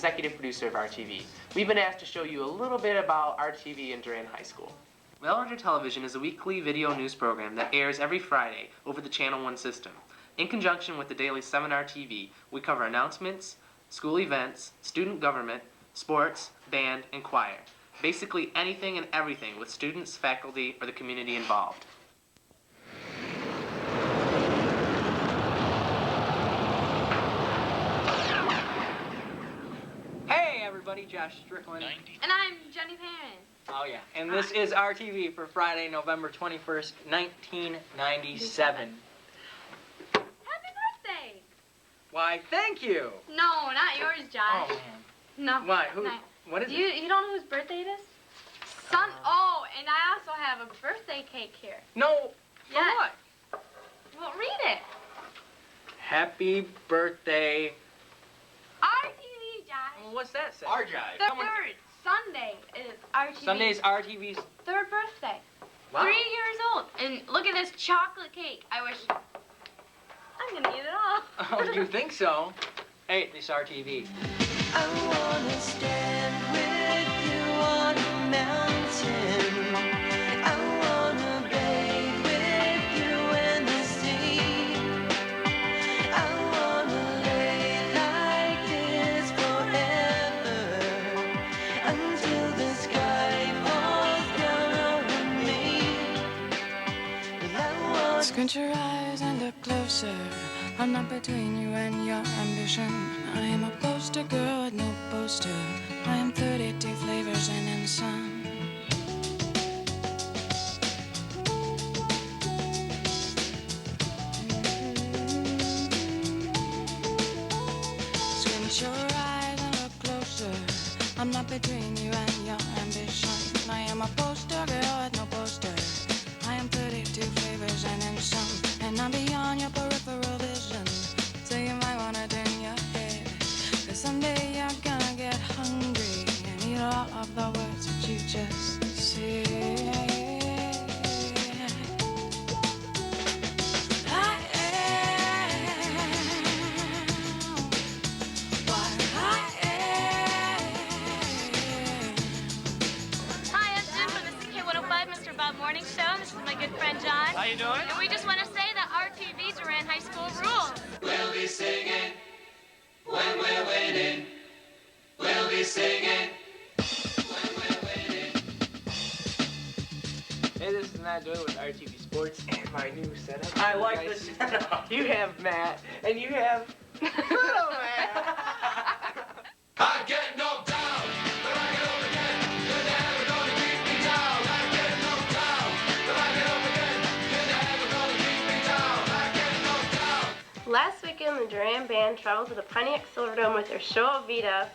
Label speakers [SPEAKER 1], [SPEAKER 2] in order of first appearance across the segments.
[SPEAKER 1] executive producer of RTV. We've been asked to show you a little bit about RTV and Durand High School. Well-Ordered Television is a weekly video news program that airs every Friday over the Channel 1 system. In conjunction with the daily 7R TV, we cover announcements, school events, student government, sports, band, and choir. Basically anything and everything with students, faculty, or the community involved.
[SPEAKER 2] Hey everybody, Josh Strickland.
[SPEAKER 3] And I'm Jenny Perrin.
[SPEAKER 2] Oh yeah, and this is RTV for Friday, November 21st, 1997.
[SPEAKER 3] Happy birthday!
[SPEAKER 2] Why, thank you.
[SPEAKER 3] No, not yours, Josh.
[SPEAKER 2] Oh man.
[SPEAKER 3] No.
[SPEAKER 2] Why? Who?
[SPEAKER 3] No.
[SPEAKER 2] What is it?
[SPEAKER 3] You don't know whose birthday it is? Oh, and I also have a birthday cake here.
[SPEAKER 2] No. For
[SPEAKER 3] Yeah.
[SPEAKER 2] what?
[SPEAKER 3] Well, read it.
[SPEAKER 2] Happy birthday.
[SPEAKER 3] RTV, Josh.
[SPEAKER 2] Well, what's that say?
[SPEAKER 4] Our jive.
[SPEAKER 3] The third Sunday is RTV.
[SPEAKER 2] Sunday's RTV's.
[SPEAKER 3] third birthday.
[SPEAKER 2] Wow.
[SPEAKER 3] 3 years old. And look at this chocolate cake. I wish... I'm gonna eat it all.
[SPEAKER 2] Oh, you think so? Hey, this RTV.
[SPEAKER 5] I wanna stand with you on a mountain. I wanna bathe with you in the sea. I wanna lay like this forever until the sky falls down over me.
[SPEAKER 6] Squint your eyes and look closer. I'm not between you and your ambition. I am a poster girl with no poster. I am 32 flavors and then some. Squint your eyes and look closer. I'm not between you and your ambition. I am a poster girl with no poster. I am 32 flavors and then some. And I'm beyond your peripheral vision. So you might wanna turn your head. Cause someday you're gonna get hungry and eat all of the words that you just said. I am what I am.
[SPEAKER 3] Hi, I'm Jim from the CK105 Mr. Bob Morning Show. This is my good friend John.
[SPEAKER 1] How you doing?
[SPEAKER 3] And we just want to say that RTV Durand High School rules.
[SPEAKER 5] We'll be singing when we're winning. We'll be singing when we're winning.
[SPEAKER 1] Hey, this is Matt Doyle with RTV Sports and my new setup.
[SPEAKER 2] I like
[SPEAKER 1] Guys,
[SPEAKER 2] this setup.
[SPEAKER 1] You have Matt, and you have... Little Matt.
[SPEAKER 5] I get knocked down, but I get up again. You're never gonna keep me down. I get knocked down, but I get up again. You're never gonna keep me down. I get knocked down.
[SPEAKER 7] Last weekend, the Durand band traveled to the Pontiac Silverdome with their show Vita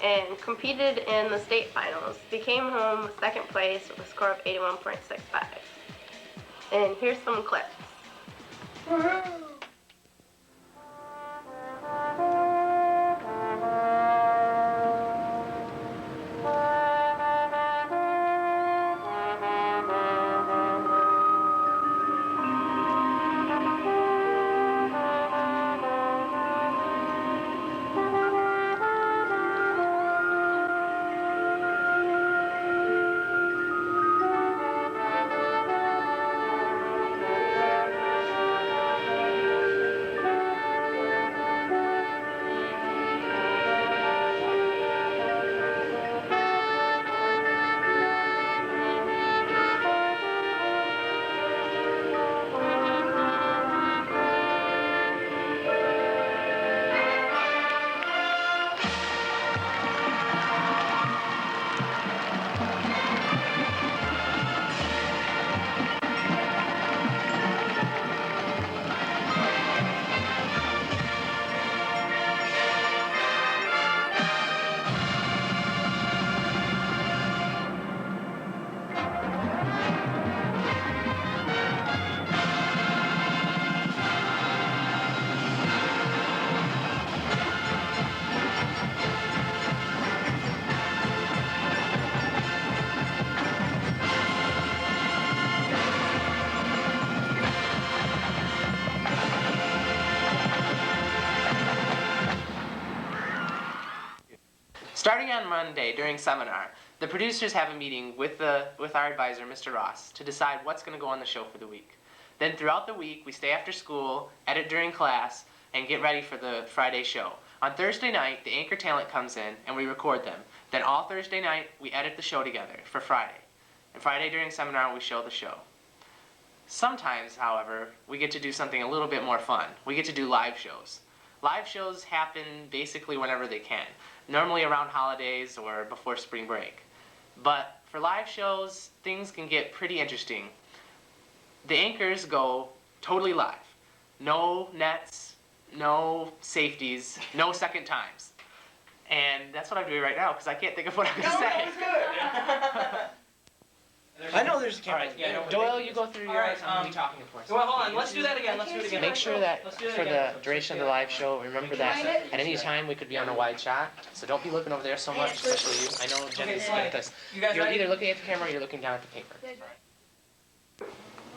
[SPEAKER 7] and competed in the state finals. They came home with second place with a score of 81.65. And here's some clips.
[SPEAKER 1] Starting on Monday during seminar, the producers have a meeting with our advisor, Mr. Ross, to decide what's going to go on the show for the week. Then throughout the week, we stay after school, edit during class, and get ready for the Friday show. On Thursday night, the anchor talent comes in and we record them. Then all Thursday night, we edit the show together for Friday. And Friday during seminar, we show the show. Sometimes, however, we get to do something a little bit more fun. We get to do live shows. Live shows happen basically whenever they can, normally around holidays or before spring break. But for live shows, things can get pretty interesting. The anchors go totally live. No nets, no safeties, no second times. And that's what I'm doing right now because I can't think of what I'm going to say.
[SPEAKER 2] I know there's a camera.
[SPEAKER 1] All right, yeah, Doyle, you go through your talking to us.
[SPEAKER 2] Well, hold on. Let's do that again. Let's do it again.
[SPEAKER 1] Make sure that
[SPEAKER 2] Let's do it
[SPEAKER 1] for
[SPEAKER 2] again.
[SPEAKER 1] the duration of the live show, remember that at any time we could be on a wide shot. So don't be looking over there so much, especially you. I know Jenny's good at this.
[SPEAKER 2] You guys
[SPEAKER 1] You're
[SPEAKER 2] ready?
[SPEAKER 1] either looking at the camera or you're looking down at the paper.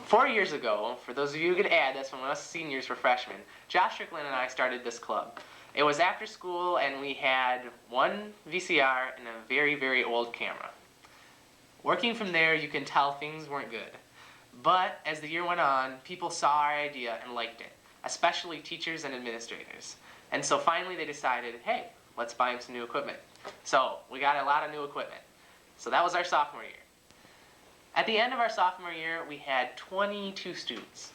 [SPEAKER 1] 4 years ago, for those of you who could add, that's when us seniors were freshmen, Josh Strickland and I started this club. It was after school and we had one VCR and a very, very old camera. Working from there, you can tell things weren't good. But as the year went on, people saw our idea and liked it, especially teachers and administrators. And so finally they decided, hey, let's buy them some new equipment. So we got a lot of new equipment. So that was our sophomore year. At the end of our sophomore year, we had 22 students.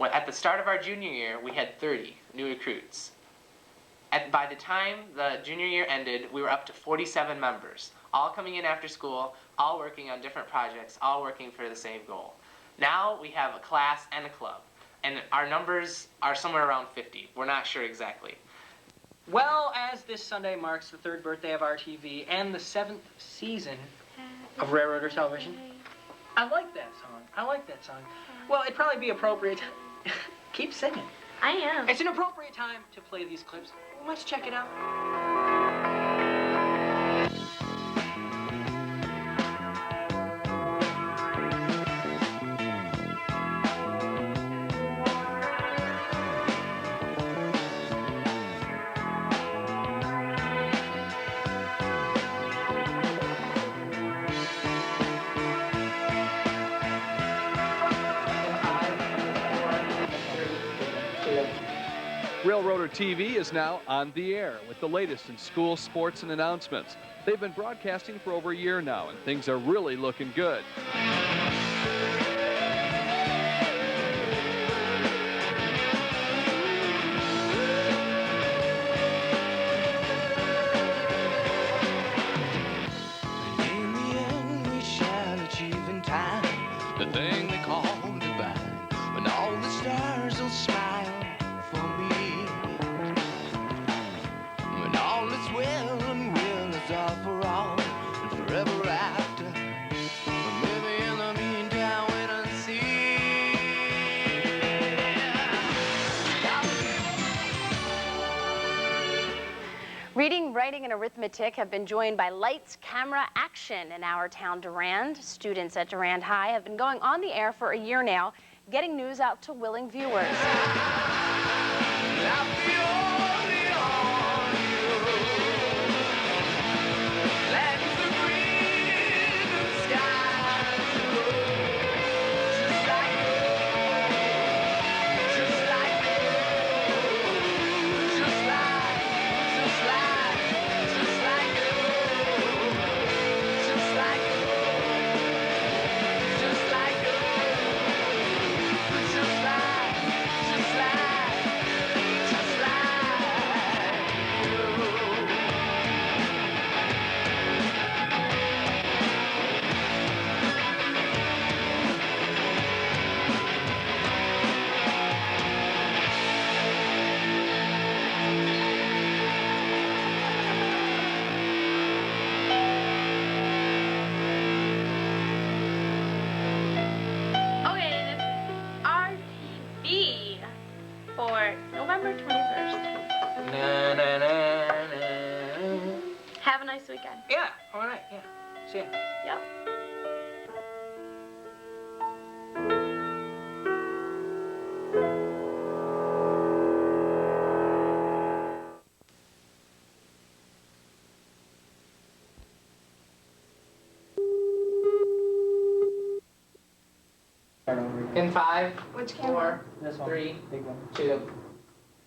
[SPEAKER 1] At the start of our junior year, we had 30 new recruits. By the time the junior year ended, we were up to 47 members, all coming in after school, all working on different projects, all working for the same goal. Now we have a class and a club, and our numbers are somewhere around 50. We're not sure exactly.
[SPEAKER 2] Well, as this Sunday marks the 3rd birthday of RTV and the 7th season of Railroader Television, I like that song. I like that song. Well, it'd probably be appropriate. Keep singing.
[SPEAKER 3] I am.
[SPEAKER 2] It's an appropriate time to play these clips. Let's check it out.
[SPEAKER 4] Railroader TV is now on the air with the latest in school sports and announcements. They've been broadcasting for over a year now, and things are really looking good.
[SPEAKER 5] In the end, we shall achieve in time the thing they call divine. When all the stars will smile for me, when all is well and will is all for all and forever after. But maybe in the meantime, wait and see.
[SPEAKER 8] Reading, writing, and arithmetic have been joined by lights, camera, action in our town, Durand. Students at Durand High have been going on the air for a year now, getting news out to willing viewers.
[SPEAKER 3] Okay, this is RTV for November 21st.
[SPEAKER 2] Na, na, na, na.
[SPEAKER 3] Have a nice weekend.
[SPEAKER 2] Yeah, all right, yeah. See ya.
[SPEAKER 3] Yep.
[SPEAKER 1] In 5,
[SPEAKER 3] Which
[SPEAKER 1] 4,
[SPEAKER 2] This one.
[SPEAKER 1] 3,
[SPEAKER 2] Big one.
[SPEAKER 1] 2.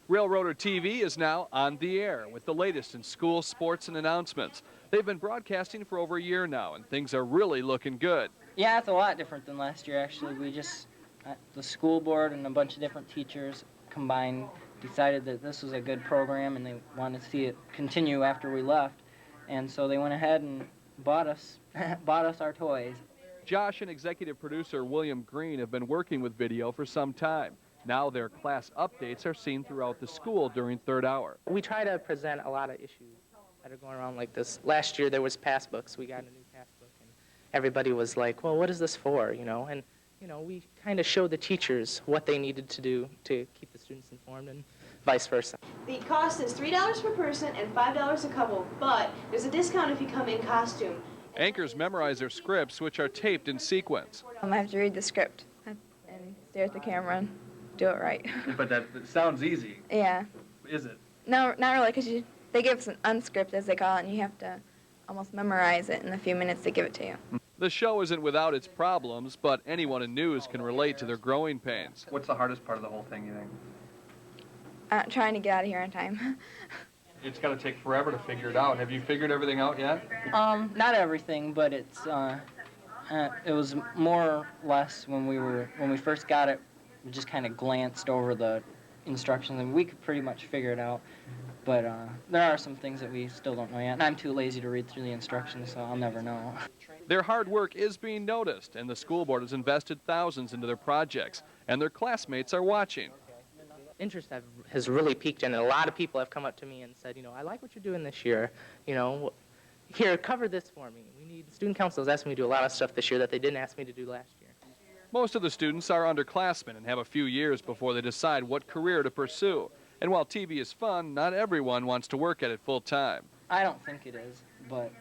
[SPEAKER 4] Railroader TV is now on the air with the latest in school sports and announcements. They've been broadcasting for over a year now, and things are really looking good.
[SPEAKER 2] Yeah, it's a lot different than last year, actually. We just, the school board and a bunch of different teachers combined decided that this was a good program and they wanted to see it continue after we left. And so they went ahead and bought us our toys.
[SPEAKER 4] Josh and executive producer William Green have been working with video for some time. Now their class updates are seen throughout the school during third hour.
[SPEAKER 1] We try to present a lot of issues that are going around like this. Last year there was passbooks. We got a new passbook and everybody was like, well, what is this for, you know? And, you know, we kind of showed the teachers what they needed to do to keep the students informed and vice versa.
[SPEAKER 9] The cost is $3 per person and $5 a couple, but there's a discount if you come in costume.
[SPEAKER 4] Anchors memorize their scripts, which are taped in sequence.
[SPEAKER 10] I have to read the script and stare at the camera and do it right.
[SPEAKER 11] But that sounds easy.
[SPEAKER 10] Yeah.
[SPEAKER 11] Is it?
[SPEAKER 10] No, not really, because they give us an unscript, as they call it, and you have to almost memorize it in the few minutes they give it to you.
[SPEAKER 4] The show isn't without its problems, but anyone in news can relate to their growing pains.
[SPEAKER 11] What's the hardest part of the whole thing, you think?
[SPEAKER 10] Trying to get out of here on time.
[SPEAKER 11] It's got to take forever to figure it out. Have you figured everything out yet?
[SPEAKER 2] Not everything, but it was more or less when we first got it, we just kind of glanced over the instructions and we could pretty much figure it out. But there are some things that we still don't know yet, and I'm too lazy to read through the instructions, so I'll never know.
[SPEAKER 4] Their hard work is being noticed, and the school board has invested thousands into their projects, and their classmates are watching.
[SPEAKER 1] Interest has really peaked, and a lot of people have come up to me and said, you know, I like what you're doing this year. You know, here, cover this for me. We need, student council has asked me to do a lot of stuff this year that they didn't ask me to do last year.
[SPEAKER 4] Most of the students are underclassmen and have a few years before they decide what career to pursue. And while TV is fun, not everyone wants to work at it full time.
[SPEAKER 2] I don't think it is, but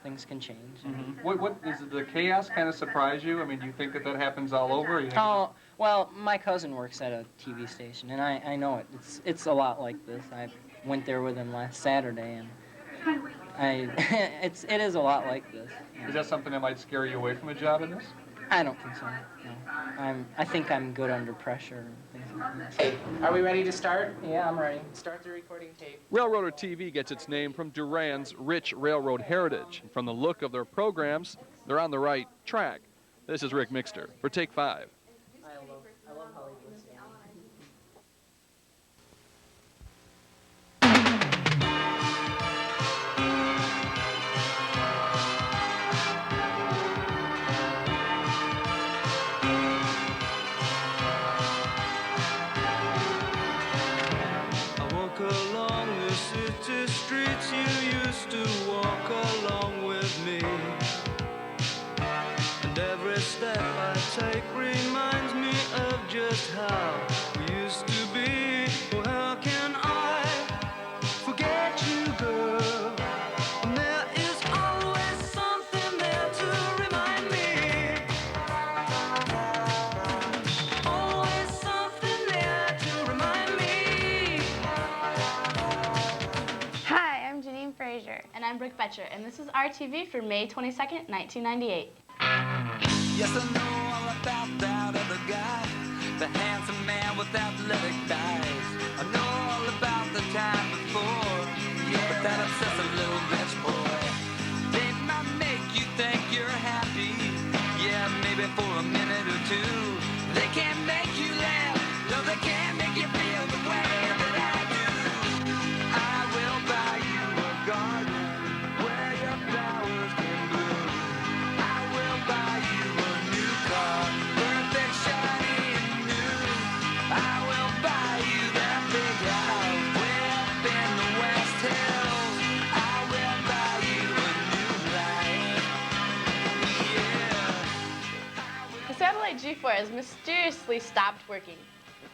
[SPEAKER 2] things can change.
[SPEAKER 11] Mm-hmm. What is the chaos kind of surprise you? I mean, do you think that happens all over? Or you think
[SPEAKER 2] Well, my cousin works at a TV station, and I know it. It's a lot like this. I went there with him last Saturday, and it is a lot like this.
[SPEAKER 11] Is that something that might scare you away from a job in this?
[SPEAKER 2] I don't think so. No. I think I'm good under pressure and things like that.
[SPEAKER 1] Are we ready to start?
[SPEAKER 2] Yeah, I'm ready.
[SPEAKER 1] Start the recording tape.
[SPEAKER 4] Railroader TV gets its name from Durand's rich railroad heritage. And from the look of their programs, they're on the right track. This is Rick Mixter for Take 5.
[SPEAKER 2] I love Hollywood.
[SPEAKER 5] Along the city streets you used to walk along with me, and every step I take reminds me of just how we used to be. Well, how can I forget you, girl? And there is always something there to remind me. Always something there to remind me.
[SPEAKER 3] Hi, I'm Janine Frazier. And I'm Brooke Boettcher, and this is RTV for May 22nd, 1998.
[SPEAKER 5] Yes, I know all about that other guy, the handsome man with athletic thighs. I know all about the time before, yeah, but that obsessive little bitch boy. They might make you think you're happy, yeah, maybe for a minute or two. They can't make you laugh, no, they can't make you feel the way that I do. I will buy you a garden where your flowers can bloom. I will buy you a new car, perfect, shiny, and new. I will buy you that big house way up in the West Hills. I will buy you a new life, yeah.
[SPEAKER 3] The satellite G4 has mysteriously stopped working.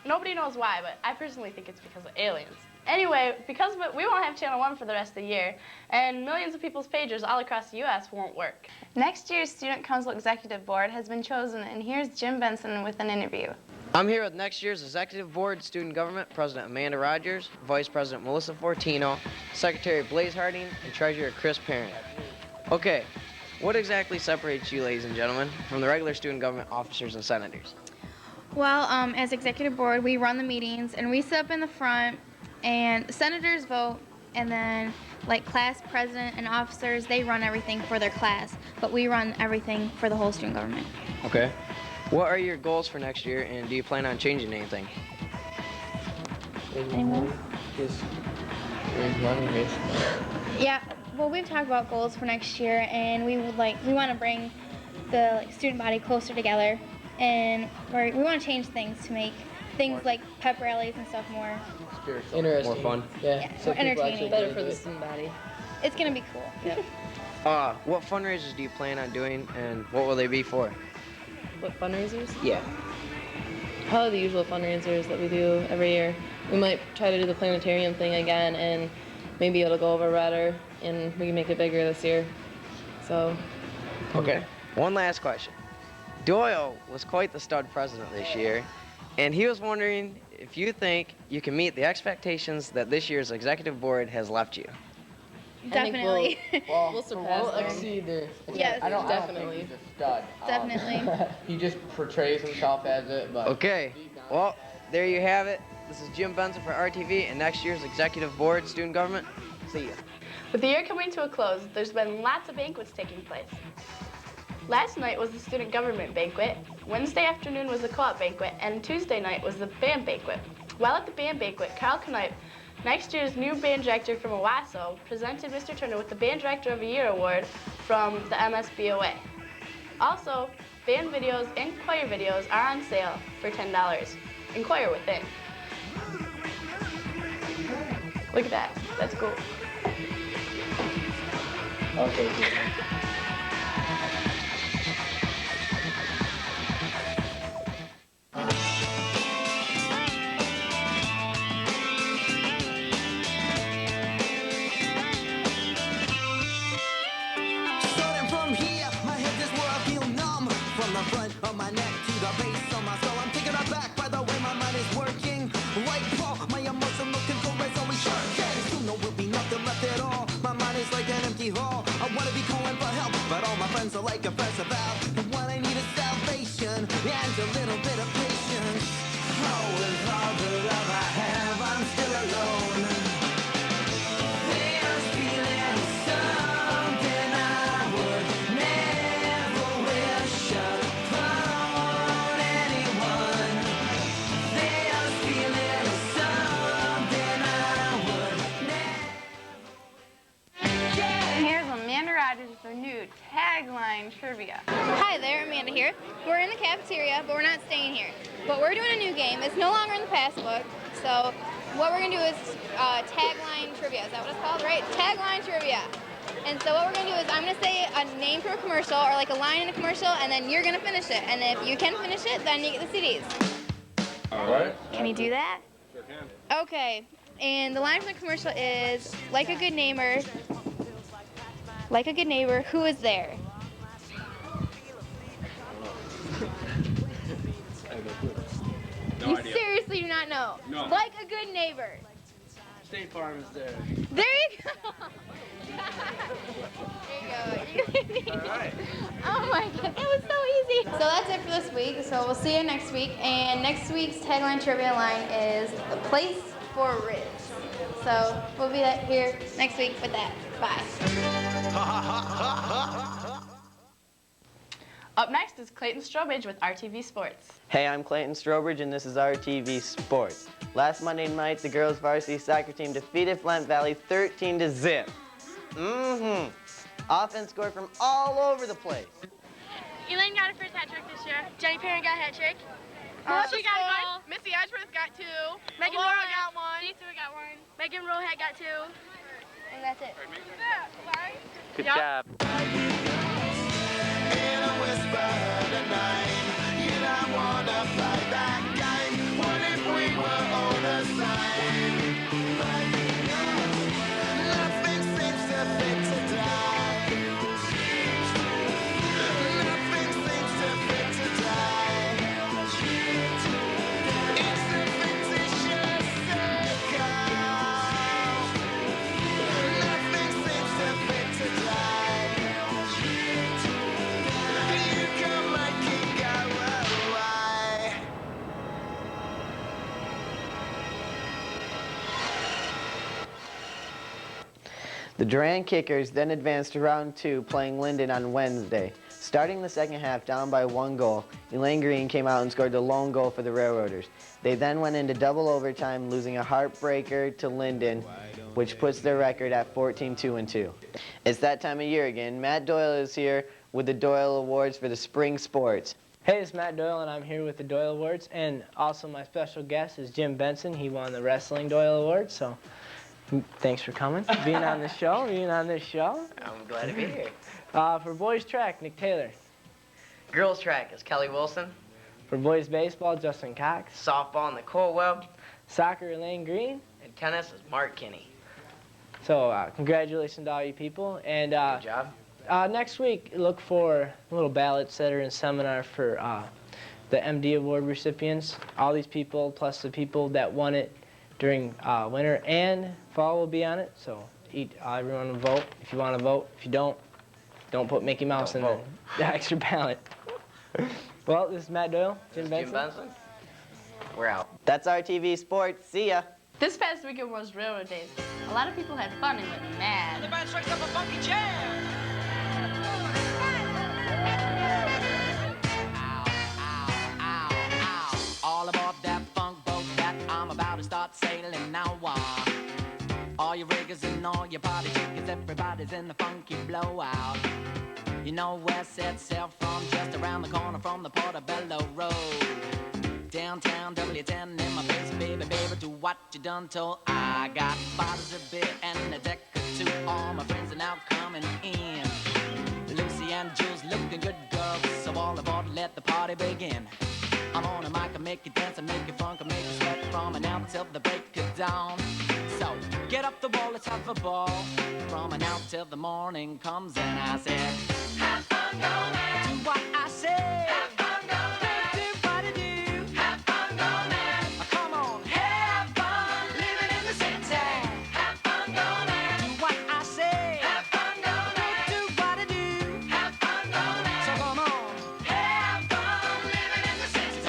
[SPEAKER 3] Nobody knows why, but I personally think it's because of aliens. Anyway, because of it, we won't have Channel 1 for the rest of the year, and millions of people's pagers all across the U.S. won't work. Next year's Student Council Executive Board has been chosen, and here's Jim Benson with an interview.
[SPEAKER 12] I'm here with next year's Executive Board Student Government, President Amanda Rogers, Vice President Melissa Fortino, Secretary Blaze Harding, and Treasurer Chris Parent. Okay, what exactly separates you, ladies and gentlemen, from the regular student government officers and senators?
[SPEAKER 13] Well, as executive board, we run the meetings, and we sit up in the front, and the senators vote, and then, like, class president and officers, they run everything for their class, but we run everything for the whole student government.
[SPEAKER 12] Okay. What are your goals for next year, and do you plan on changing anything?
[SPEAKER 13] Anyone?
[SPEAKER 12] Just raise money, basically.
[SPEAKER 13] Yeah, well, we've talked about goals for next year, and we want to bring the student body closer together, and we want to change things to make things like pep rallies and stuff more
[SPEAKER 12] Interesting. More fun.
[SPEAKER 13] Yeah, more entertaining.
[SPEAKER 14] Better for the student body.
[SPEAKER 13] It's gonna be cool.
[SPEAKER 14] Yep.
[SPEAKER 12] What fundraisers do you plan on doing, and what will they be for?
[SPEAKER 14] What fundraisers?
[SPEAKER 12] Yeah.
[SPEAKER 14] Probably the usual fundraisers that we do every year. We might try to do the Planetarium thing again, and maybe it'll go over better, and we can make it bigger this year. So.
[SPEAKER 12] Okay. One last question. Doyle was quite the stud president this year, and he was wondering if you think you can meet the expectations that this year's executive board has left you.
[SPEAKER 13] Definitely.
[SPEAKER 14] We'll surpass
[SPEAKER 15] We'll
[SPEAKER 14] them.
[SPEAKER 15] exceed their.
[SPEAKER 13] Yes,
[SPEAKER 15] I don't
[SPEAKER 14] definitely.
[SPEAKER 15] think he's a stud.
[SPEAKER 13] Definitely.
[SPEAKER 15] He just portrays himself as it, but.
[SPEAKER 12] Okay. Well, there you have it. This is Jim Benson for RTV and next year's executive board, student government. See ya.
[SPEAKER 3] With the year coming to a close, there's been lots of banquets taking place. Last night was the student government banquet, Wednesday afternoon was the co-op banquet, and Tuesday night was the band banquet. While at the band banquet, Carl Knipe, next year's new band director from Owasso, presented Mr. Turner with the Band Director of the Year award from the MSBOA. Also, band videos and choir videos are on sale for $10. Inquire within. Look at that. That's cool.
[SPEAKER 15] Okay.
[SPEAKER 5] Starting from here, my head is where I feel numb. From the front of my neck to the base of my skull, I'm taken aback by the way my mind is working. Like Paul, my emotional control is always shirking. Soon there will be nothing left at all. My mind is like an empty hall. I wanna be calling for help, but all my friends are like a festival. And what I need is salvation and a little bit of patience. Oh, with all the love I have, I'm still alone. There's feeling something I would never wish upon anyone. There's feeling something I would never.
[SPEAKER 16] And here's Amanda Rogers with her new tagline trivia.
[SPEAKER 13] Hi there, Amanda here. We're in the cafeteria, but we're not staying here. But we're doing a new game. It's no longer in the passbook. So what we're going to do is tagline trivia. Is that what it's called? Right? Tagline trivia. And so what we're going to do is I'm going to say a name from a commercial or like a line in a commercial, and then you're going to finish it. And if you can finish it, then you get the CDs.
[SPEAKER 11] All right.
[SPEAKER 13] Can you do that?
[SPEAKER 11] Sure can.
[SPEAKER 13] Okay. And the line from the commercial is, like a good neighbor, who is there?
[SPEAKER 11] No
[SPEAKER 13] You
[SPEAKER 11] idea.
[SPEAKER 13] seriously do not know?
[SPEAKER 11] No.
[SPEAKER 13] Like a good neighbor.
[SPEAKER 15] State Farm is there.
[SPEAKER 13] There you go. There you go.
[SPEAKER 15] All right.
[SPEAKER 13] Oh my god, that was so easy. So that's it for this week. So we'll see you next week. And next week's tagline trivia line is the place for ribs. So we'll be here next week with that. Bye.
[SPEAKER 3] Up next is Clayton Strobridge with RTV Sports.
[SPEAKER 17] Hey, I'm Clayton Strobridge, and this is RTV Sports. Last Monday night, the girls' varsity soccer team defeated Flint Valley 13-0. Offense scored from all over the place.
[SPEAKER 13] Elaine got her first hat trick this year. Jenny Perrin got a hat trick.
[SPEAKER 3] She got a goal. Missy Edgeworth got 2.
[SPEAKER 13] Megan
[SPEAKER 3] Laura
[SPEAKER 13] Rohan
[SPEAKER 3] got 1.
[SPEAKER 13] Steve got 1. Megan Rohat got 2. And that's it.
[SPEAKER 17] Good job.
[SPEAKER 5] In a whisper tonight, you don't wanna play that game. What if we were all the same? Nothing seems to fit today. Nothing seems to fit today. It's a fictitious circle. Nothing seems to fit today.
[SPEAKER 17] The Durand Kickers then advanced to round 2, playing Linden on Wednesday. Starting the second half down by 1 goal, Elaine Green came out and scored the lone goal for the Railroaders. They then went into double overtime, losing a heartbreaker to Linden, which puts their record at 14-2-2. It's that time of year again. Matt Doyle is here with the Doyle Awards for the spring sports.
[SPEAKER 2] Hey, it's Matt Doyle, and I'm here with the Doyle Awards, and also my special guest is Jim Benson. He won the Wrestling Doyle Award, so thanks for coming, being on the show,
[SPEAKER 12] I'm glad to be here.
[SPEAKER 2] For boys track, Nick Taylor.
[SPEAKER 12] Girls track is Kelly Wilson.
[SPEAKER 2] For boys baseball, Justin Cox.
[SPEAKER 12] Softball, Nicole Webb.
[SPEAKER 2] Soccer, Elaine Green.
[SPEAKER 12] And tennis is Mark Kinney.
[SPEAKER 2] So congratulations to all you people. And
[SPEAKER 12] good job.
[SPEAKER 2] Next week, look for little ballots that are in seminar for the MD Award recipients. All these people, plus the people that won it during winter and fall, will be on it. So everyone will vote if you want to vote. If you don't put Mickey Mouse in the extra ballot. Well, this is Matt Doyle, Jim Benson.
[SPEAKER 12] We're out.
[SPEAKER 17] That's RTV Sports. See ya.
[SPEAKER 3] This past weekend was Railroad Days. A lot of people had fun and went mad.
[SPEAKER 2] The band strikes up a funky jam.
[SPEAKER 18] All aboard that funk boat that I'm about to start sailing now. All your riggers and all your party chickens, everybody's in the funky blowout. You know where set sail from, just around the corner from the Portobello Road. Downtown W10 in my face, baby, do what you done told. I got bottles of beer and a deck or two. All my friends are now coming in. Lucy and Jules looking good girls, so all aboard, let the party begin. I'm on a mic, I make you dance, I make you funk, I make you sweat from now till the break of dawn. So get up the wall, let's have a ball. From now till the morning comes and I said, have fun, go man. Do what I say. Have fun, go man. Do what I do. Have fun, go man. Come on, have fun, living in the city. Have fun, go man. Do what I say. Have fun, go man. Do what I do. Have fun, go man. So come on, have fun, living in the city.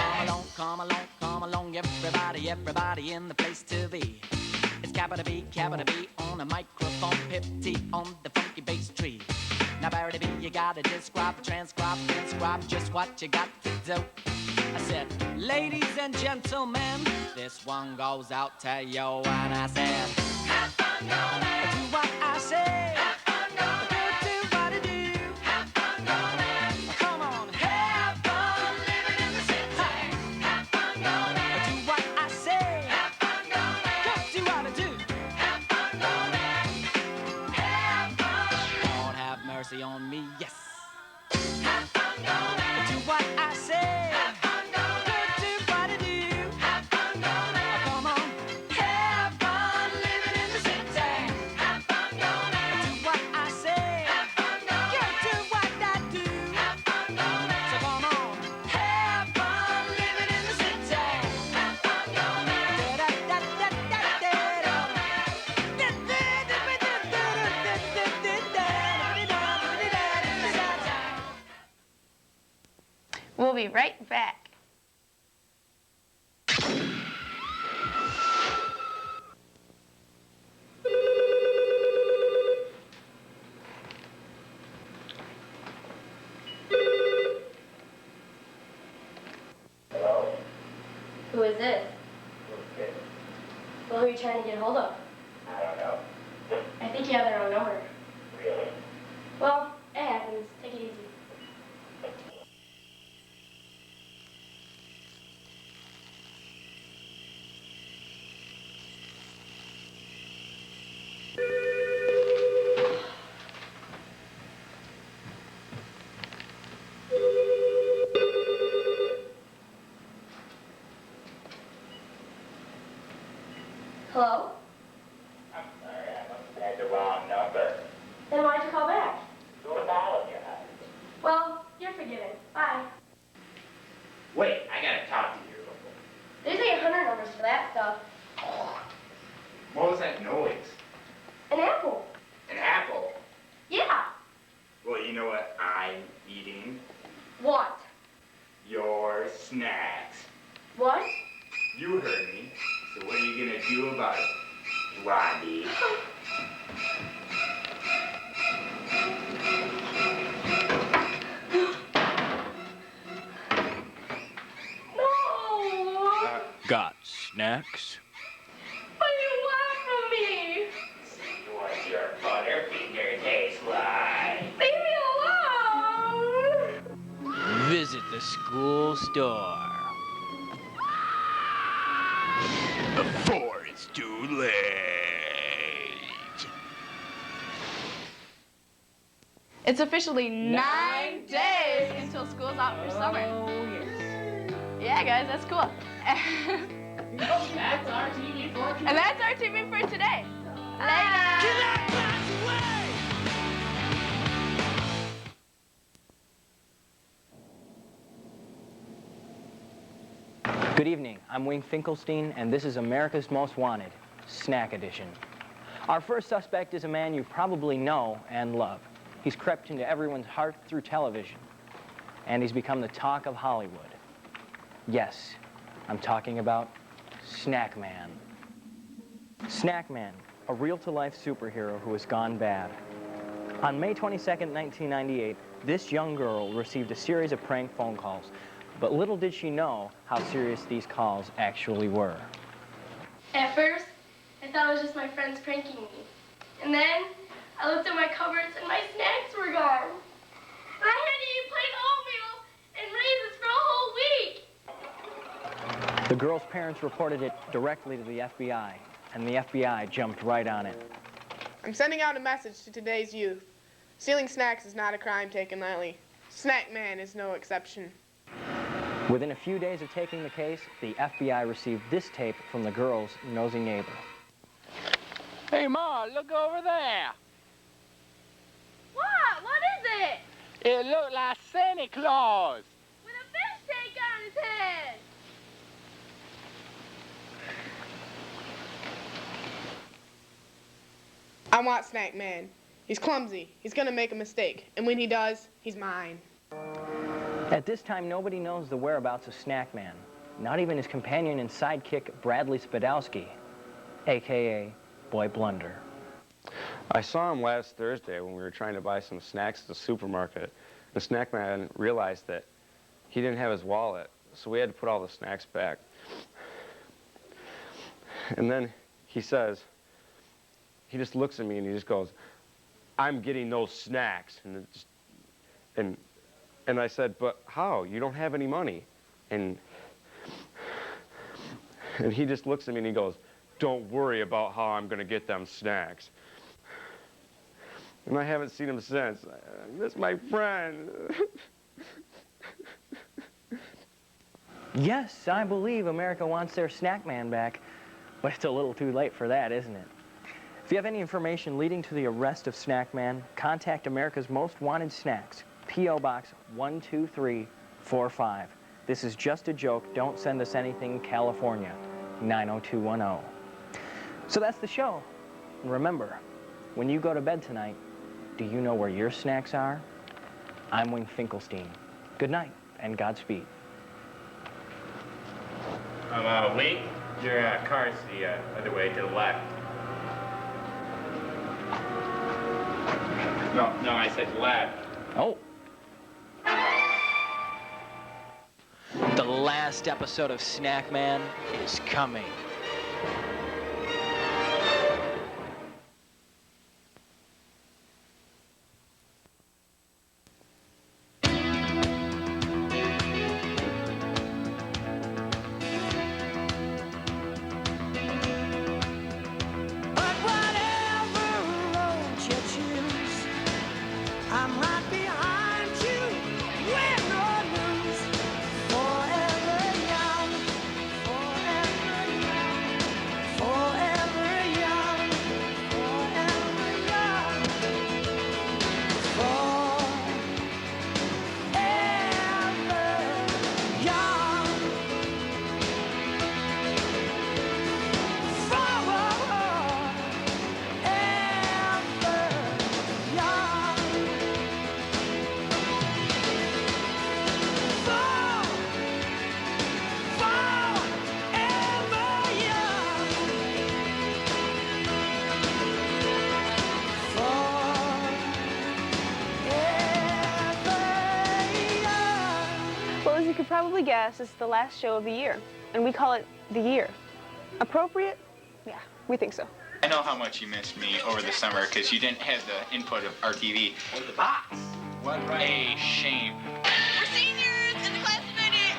[SPEAKER 18] Come along, everybody in the place to be. It's capital B on a microphone, Pip T on the funky bass tree. Now, Barry B, you gotta describe, transcribe, just what you got to do. I said, ladies and gentlemen, this one goes out to you. And I said, have fun, go man. Do what I say. Have fun, go man. Do what I do. Have fun, go man. Come on, have fun, living in the city. Have fun, go man. Do what I say. Have fun, go man. Just do what I do. Have fun, go man. Have fun. Lord have mercy on me, yes. Have fun, go man. Do what I say. Have fun, go man. Do what I do. Have fun, go man. Come on, have fun, living in the city. Have fun, go man. Do what I say. Have fun, go man. Do what I do. Have fun, go man. So come on, have fun, living in the city. Have fun, go man. Da da da da da da.
[SPEAKER 16] We'll be right back.
[SPEAKER 7] Who is this? Well, who are you trying to get hold of?
[SPEAKER 5] I don't know.
[SPEAKER 7] I think you have their own number.
[SPEAKER 5] Really?
[SPEAKER 7] Well, it happens. Take it easy. Hello?
[SPEAKER 5] I'm sorry, I must have had the wrong number.
[SPEAKER 7] Then why'd you call back?
[SPEAKER 5] To apologize.
[SPEAKER 7] Well, you're forgiven. Bye.
[SPEAKER 5] Wait, I gotta talk to you.
[SPEAKER 7] There's 800 numbers for that stuff.
[SPEAKER 5] What was that noise?
[SPEAKER 7] An apple.
[SPEAKER 5] An apple?
[SPEAKER 7] Yeah.
[SPEAKER 5] Well, you know what I'm eating?
[SPEAKER 7] What?
[SPEAKER 5] Your snacks.
[SPEAKER 7] What?
[SPEAKER 5] You heard me. So what are you gonna do about it, Blondie?
[SPEAKER 2] snacks?
[SPEAKER 3] What do you want from me?
[SPEAKER 18] What's your butterfinger taste like?
[SPEAKER 3] Leave me alone!
[SPEAKER 2] Visit the school store. Before it's too late.
[SPEAKER 3] It's officially 9 days until school's out for summer.
[SPEAKER 2] Oh, yes.
[SPEAKER 3] Yeah, guys, that's cool.
[SPEAKER 18] That's our TV for today.
[SPEAKER 3] And that's our TV for today. Later!
[SPEAKER 2] Good evening, I'm Wing Finkelstein, and this is America's Most Wanted, Snack Edition. Our first suspect is a man you probably know and love. He's crept into everyone's heart through television, and he's become the talk of Hollywood. Yes, I'm talking about Snack Man. Snack Man, a real-to-life superhero who has gone bad. On May 22nd, 1998, this young girl received a series of prank phone calls, but little did she know how serious these calls actually were.
[SPEAKER 19] At first, I thought it was just my friends pranking me. And then, I looked at my cupboards and my snacks were gone. And I had to eat plain oatmeal and raisins for a whole week.
[SPEAKER 2] The girl's parents reported it directly to the FBI, and the FBI jumped right on it.
[SPEAKER 20] I'm sending out a message to today's youth. Stealing snacks is not a crime taken lightly. Snack Man is no exception.
[SPEAKER 2] Within a few days of taking the case, the FBI received this tape from the girl's nosy neighbor.
[SPEAKER 18] Hey, Ma, look over there.
[SPEAKER 19] What? What is it?
[SPEAKER 18] It looked like Santa Claus.
[SPEAKER 19] With a fish tank on his head.
[SPEAKER 20] I want Snack Man. He's clumsy. He's gonna make a mistake. And when he does, he's mine.
[SPEAKER 2] At this time, nobody knows the whereabouts of Snack Man, not even his companion and sidekick, Bradley Spadowski, a.k.a. Boy Blunder.
[SPEAKER 21] I saw him last Thursday when we were trying to buy some snacks at the supermarket. The Snack Man realized that he didn't have his wallet, so we had to put all the snacks back. And then he says, he just looks at me and he just goes, "I'm getting those snacks." And I said, "But how? You don't have any money." And he just looks at me and he goes, "Don't worry about how I'm going to get them snacks." And I haven't seen him since. I miss my friend.
[SPEAKER 2] Yes, I believe America wants their Snack Man back, but it's a little too late for that, isn't it? If you have any information leading to the arrest of Snack Man, contact America's Most Wanted Snacks, P.O. Box 12345. This is just a joke. Don't send us anything, California, 90210. So that's the show. And remember, when you go to bed tonight, do you know where your snacks are? I'm Wing Finkelstein. Good night and Godspeed.
[SPEAKER 22] Wing, your car's the other way to the left. No, I said left.
[SPEAKER 2] Oh. The last episode of Snack Man is coming.
[SPEAKER 18] I'm right behind you, win or lose, forever young, forever young, forever young, forever young, forever young,
[SPEAKER 9] Well, as you could probably guess, it's the last show of the year, and we call it The Year.
[SPEAKER 6] Appropriate? Yeah, we think so.
[SPEAKER 8] I know how much you missed me over the summer because you didn't have the input of RTV.
[SPEAKER 1] Or the box.
[SPEAKER 8] What a shame.
[SPEAKER 13] We're seniors and the class of 98.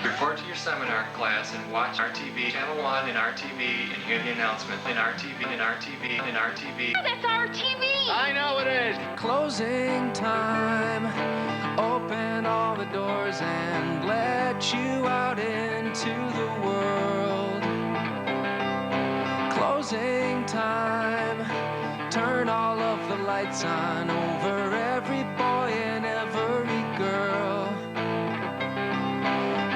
[SPEAKER 4] Report to your seminar class and watch RTV, Channel 1 and RTV, and hear the announcement in RTV, and RTV, and RTV.
[SPEAKER 13] Oh, that's our TV.
[SPEAKER 4] I know it is.
[SPEAKER 18] Closing time. Open all the doors and let you out into the world. Closing time. Turn all of the lights on over every boy and every girl.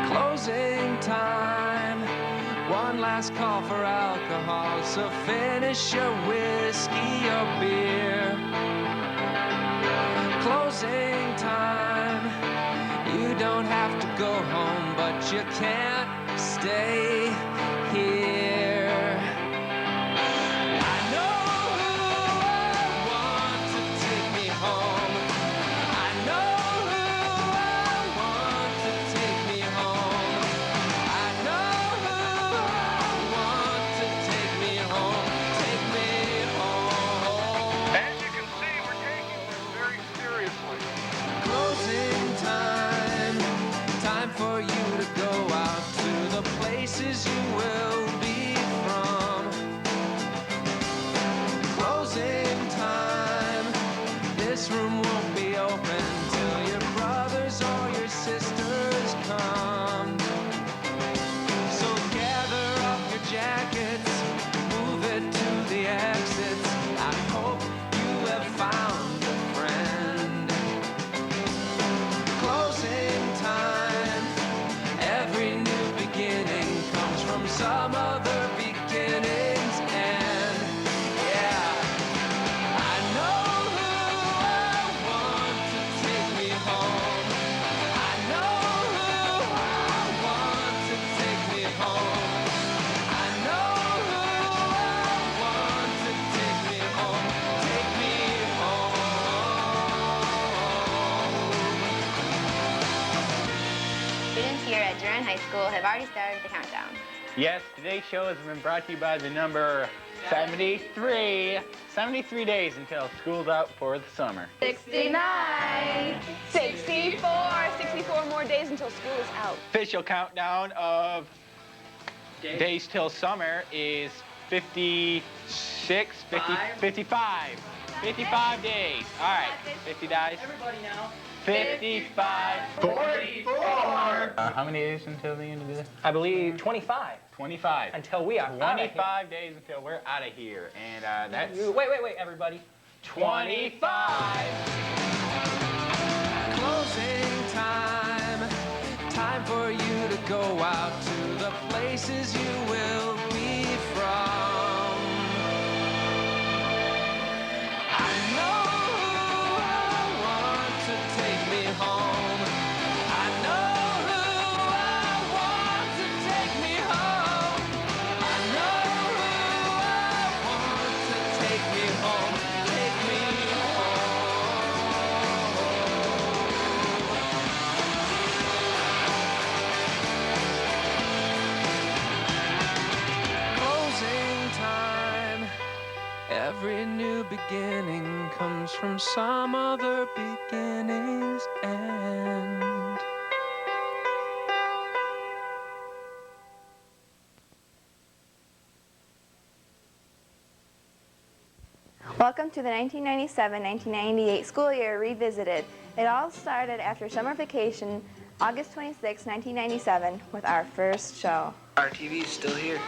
[SPEAKER 18] Closing time. One last call for alcohol, so finish your whiskey or beer. Closing time. You don't have to go home, but you can't stay here. I know who I want to take me home. I know who I want to take me home. I know who I want to take me home. Take me home.
[SPEAKER 4] As you can see, we're taking this very seriously.
[SPEAKER 18] Closing time. Time for you to go out to the places you will be from. Closing time. This room won't be open till your brothers or your sisters come. So gather up your jackets, move it to the exits. I hope you have found a friend. Closing time. Every new beginning comes from some other beginning's end. Yeah. I know who I want to take me home. I know who I want to take me home. I know who I want to take me home. Take me home.
[SPEAKER 23] Students here at Durand High School have already started the countdown.
[SPEAKER 8] Yes, today's show has been brought to you by the number 73. 73 days until school's out for the summer.
[SPEAKER 6] 69. 64 more days until school is out.
[SPEAKER 8] Official countdown of days till summer is 56, 55. 55 days. All right, 50 days.
[SPEAKER 2] Everybody now.
[SPEAKER 8] 55. 44. How many days until the end of the day?
[SPEAKER 2] I believe 25.
[SPEAKER 8] 25.
[SPEAKER 2] Until we are out of here.
[SPEAKER 8] 25 days until we're out of here. And that's...
[SPEAKER 2] Wait, everybody.
[SPEAKER 8] 25.
[SPEAKER 18] Closing time. Time for you to go out to the places you will be from. I know who I want to take me home. I know who I want to take me home. I know who I want to take me home. Take me Closing time. Every new beginning comes from some other beginning's end.
[SPEAKER 10] Welcome to the 1997-1998 school year revisited. It all started after summer vacation, August 26, 1997, with our first show.
[SPEAKER 1] RTV is still here.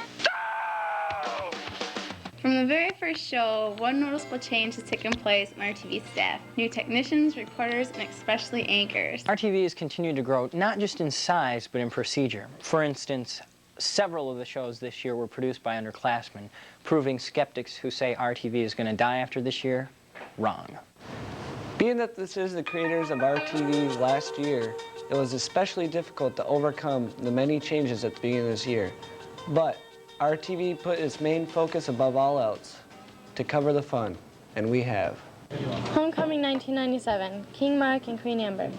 [SPEAKER 16] From the very first show, one noticeable change has taken place in RTV staff. New technicians, reporters, and especially anchors.
[SPEAKER 2] RTV has continued to grow, not just in size, but in procedure. For instance, several of the shows this year were produced by underclassmen, proving skeptics who say RTV is going to die after this year, wrong.
[SPEAKER 24] Being that this is the creators of RTV's last year, it was especially difficult to overcome the many changes at the beginning of this year. But RTV put its main focus above all else, to cover the fun, and we have.
[SPEAKER 16] Homecoming 1997, King Mark and Queen Amber.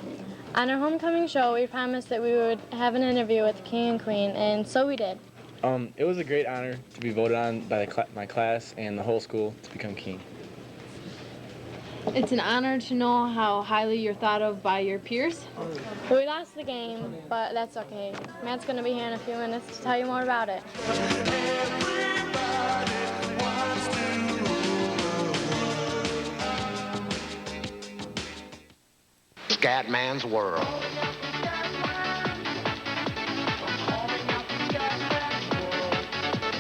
[SPEAKER 11] On our homecoming show, we promised that we would have an interview with the king and queen, and so we did.
[SPEAKER 12] It was a great honor to be voted on by my class and the whole school to become king.
[SPEAKER 14] It's an honor to know how highly you're thought of by your peers.
[SPEAKER 11] We lost the game, but that's okay. Matt's going to be here in a few minutes to tell you more about it.
[SPEAKER 15] Scatman's World.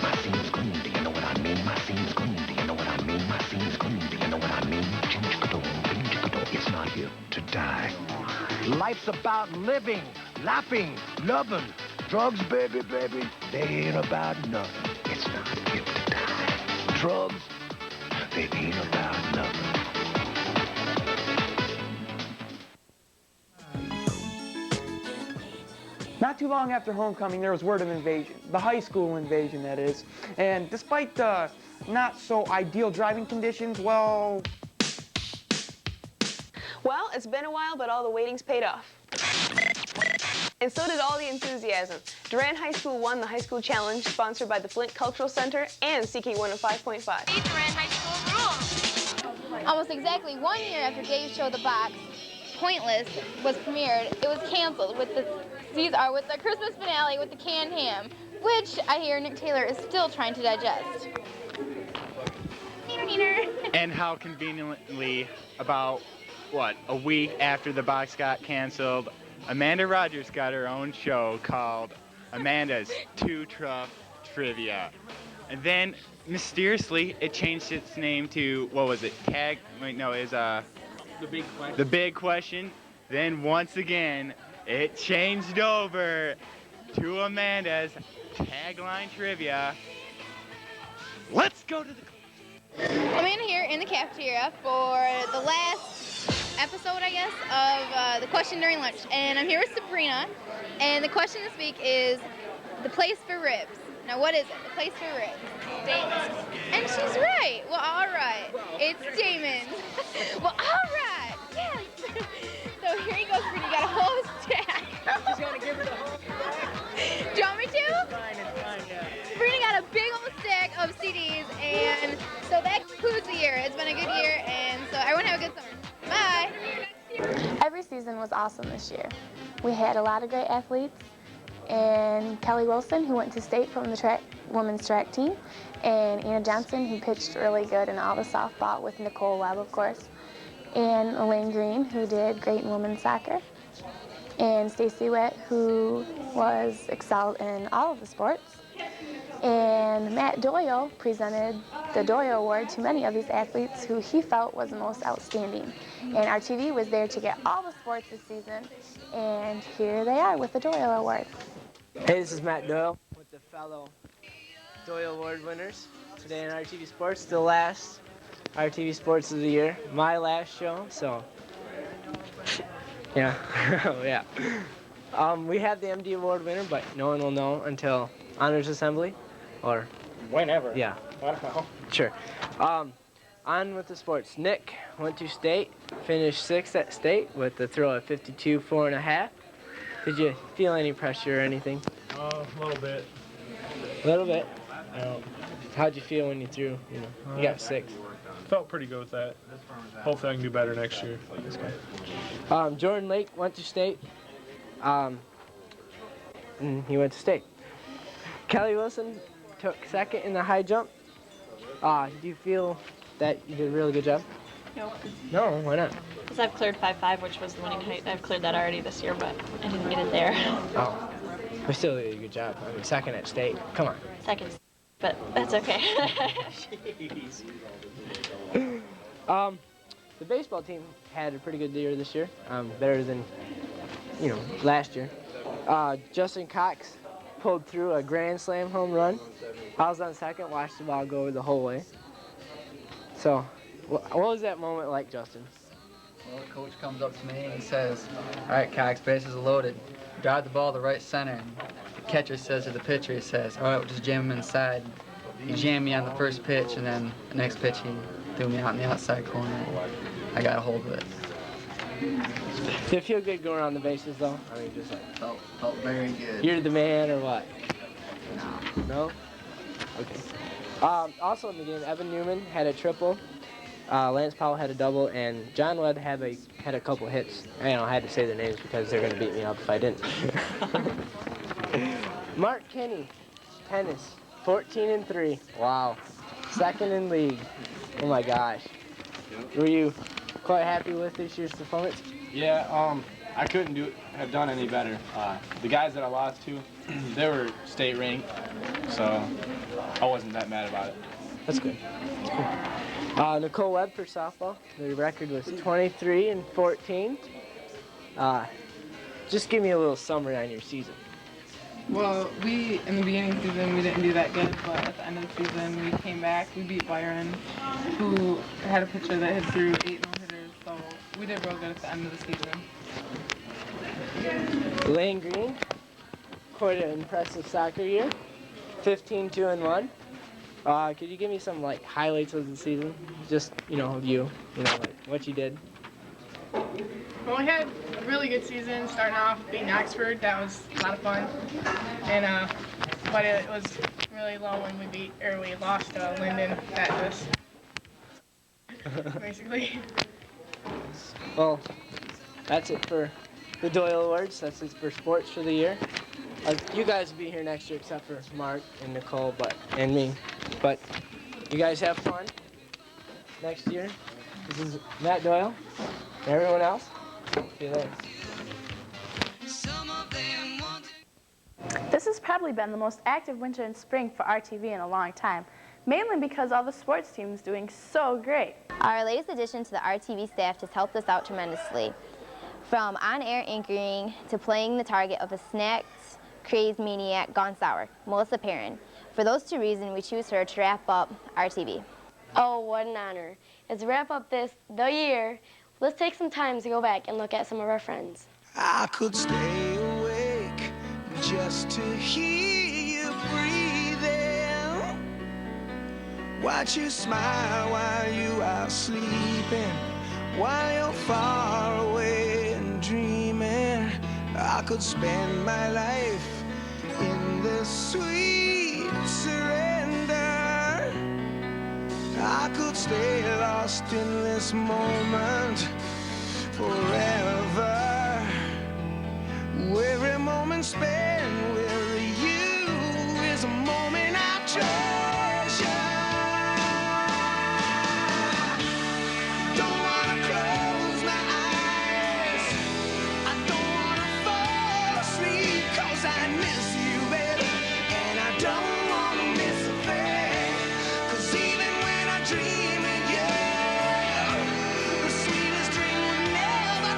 [SPEAKER 25] My scene's green, do you know what I mean? My scene's green, do you know what I mean? My scene's green, do you know what I mean? It's not here to die.
[SPEAKER 15] Life's about living, laughing, loving. Drugs, baby, baby, they ain't about nothing.
[SPEAKER 25] It's not here to die.
[SPEAKER 15] Drugs, they ain't about nothing.
[SPEAKER 26] Not too long after homecoming, there was word of invasion, the high school invasion, that is. And despite the not so ideal driving conditions, well,
[SPEAKER 6] It's been a while, but all the waiting's paid off. And so did all the enthusiasm. Durand High School won the High School Challenge, sponsored by the Flint Cultural Center and CK 105.5.
[SPEAKER 13] Durand High School rules. Almost exactly 1 year after Dave's show The Box, Pointless, was premiered, it was canceled with the Christmas finale with the canned ham, which I hear Nick Taylor is still trying to digest.
[SPEAKER 8] And how conveniently, about, a week after The Box got canceled, Amanda Rogers got her own show called Amanda's Too Tough Trivia. And then, mysteriously, it changed its name to, The Big Question. The Big Question. Then, once again, it changed over to Amanda's Tagline Trivia. Let's go to the...
[SPEAKER 13] Amanda here in the cafeteria for the last episode, I guess, of the question during lunch. And I'm here with Sabrina, and the question this week is the place for ribs. Now, what is it? The place for ribs. Damon's. And she's right. Well, all right. It's Damon's. Well, all right. Yes. So here you go, Sabrina. You got a whole stack.
[SPEAKER 2] She's going to give her the whole stack.
[SPEAKER 13] Do you want me to?
[SPEAKER 2] It's fine, yeah.
[SPEAKER 13] Sabrina got a big old stack of CDs, and so that concludes the year. It's been a good year, and so everyone have a good summer. Bye.
[SPEAKER 11] Every season was awesome this year. We had a lot of great athletes, and Kelly Wilson, who went to state from the women's track team, and Anna Johnson, who pitched really good in all the softball with Nicole Webb, of course, and Elaine Green, who did great in women's soccer, and Stacy Witt, who was excelled in all of the sports, and Matt Doyle presented the Doyle Award to many of these athletes who he felt was the most outstanding. And RTV was there to get all the sports this season, and here they are with the Doyle Award.
[SPEAKER 27] Hey, this is Matt Doyle with the fellow Doyle Award winners. Today in RTV Sports, the last RTV Sports of the year, my last show, so yeah, yeah. We have the MD Award winner, but no one will know until Honors Assembly, or
[SPEAKER 2] whenever.
[SPEAKER 27] Yeah.
[SPEAKER 2] I don't know.
[SPEAKER 27] Sure. On with the sports. Nick went to state, finished 6th at state with a throw of 52 4.5. Did you feel any pressure or anything?
[SPEAKER 12] A little bit.
[SPEAKER 27] A little bit. How'd you feel when you threw? You got 6.
[SPEAKER 12] Felt pretty good with that. Hopefully I can do better next year.
[SPEAKER 27] Jordan Lake went to state. And he went to state. Kelly Wilson took 2nd in the high jump. Do you feel that you did a really good job?
[SPEAKER 28] No.
[SPEAKER 27] No, why not?
[SPEAKER 28] Because I've cleared 5.5, which was the winning height. I've cleared that already this year, but I didn't get it there.
[SPEAKER 27] Oh, we still did a good job. I mean, 2nd at state. Come on.
[SPEAKER 28] 2nd, but that's okay.
[SPEAKER 27] The baseball team had a pretty good year this year. Better than, last year. Justin Cox pulled through a grand slam home run. I was on 2nd, watched the ball go the whole way. So, what was that moment like, Justin?
[SPEAKER 29] Well, the coach comes up to me and he says, all right, Cox, bases are loaded. Drive the ball to right center. And the catcher says to the pitcher, he says, all right, we'll just jam him inside. He jammed me on the first pitch, and then the next pitch he threw me out in the outside corner. I got a hold of it.
[SPEAKER 27] Did it feel good going around the bases though? I mean, just like
[SPEAKER 29] Felt very good.
[SPEAKER 27] you're the man or what?
[SPEAKER 29] No.
[SPEAKER 27] No? Okay. Also in the game, Evan Newman had a triple, Lance Powell had a double, and John Webb had a couple hits. I had to say their names because they're going to beat me up if I didn't. Mark Kinney, tennis, 14-3. Wow. Second in league. Oh my gosh. Were you quite happy with this year's performance?
[SPEAKER 12] Yeah, I couldn't have done any better. The guys that I lost to, they were state ranked, so I wasn't that mad about it.
[SPEAKER 27] That's good. That's cool. Nicole Webb for softball. The record was 23-14. Just give me a little summary on your season.
[SPEAKER 3] Well, in the beginning of the season, we didn't do that good, but at the end of the season, we came back. We beat Bair, who had a pitcher that hit through 8 no-hitters, so we did real good at the end of the season.
[SPEAKER 27] Lane Green, quite an impressive soccer year. 15-2-1. Could you give me some highlights of the season? Just of you, what you did.
[SPEAKER 3] Well, we had a really good season, starting off beating Oxford. That was a lot of fun. And but it was really low when we lost to Linden. That just basically.
[SPEAKER 27] Well, that's it for the Doyle Awards. That's it for sports for the year. You guys will be here next year except for Mark and Nicole and me. But you guys have fun next year. This is Matt Doyle and everyone else. See you later.
[SPEAKER 5] This has probably been the most active winter and spring for RTV in a long time, mainly because all the sports teams doing so great.
[SPEAKER 23] Our latest addition to the RTV staff has helped us out tremendously. From on-air anchoring to playing the target of a snacks crazed maniac gone sour, Melissa Perrin. For those two reasons, we choose her to wrap up RTV.
[SPEAKER 7] Oh, what an honor. As we wrap up the year, let's take some time to go back and look at some of our friends.
[SPEAKER 9] I could stay awake just to hear you breathing. Watch you smile while you are sleeping, while you're far away and dreaming. I could spend my life in this sweet surrender. I could stay lost in this moment forever. Every moment spent with you is a moment I treasure. Don't wanna close my eyes, I don't wanna fall asleep, 'cause I miss you, baby, and I don't wanna miss a thing. 'Cause even when I dream of you, the sweetest dream will never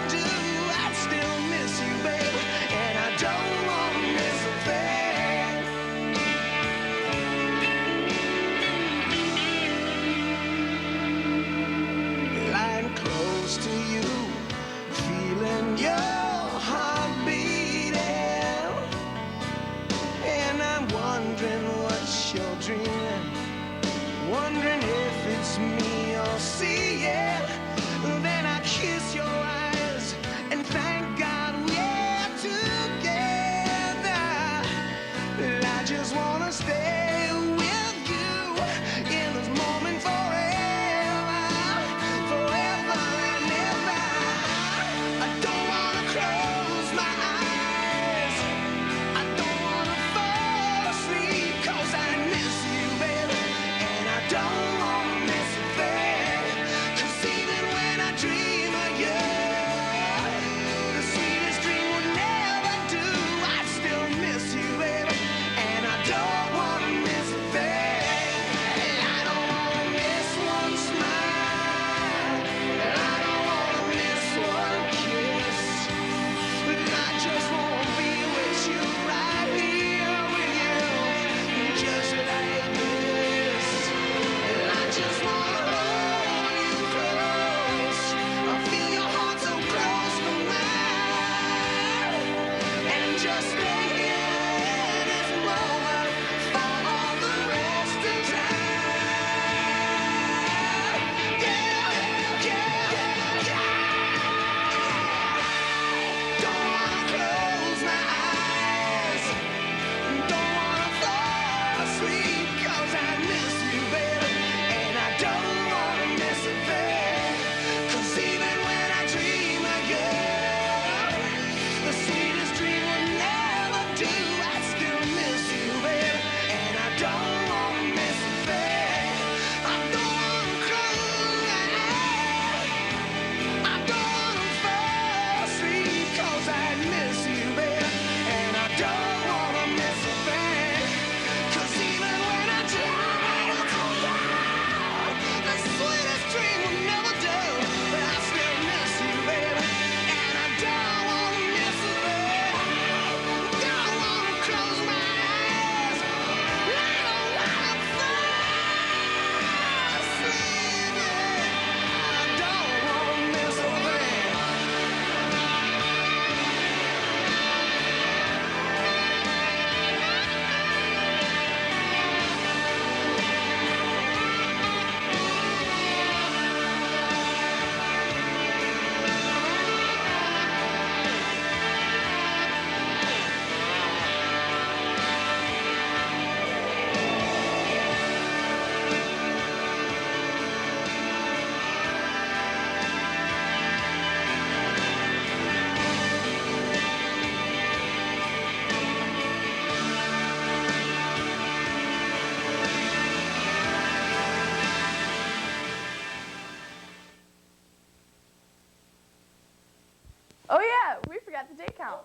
[SPEAKER 5] what? We forgot the day count.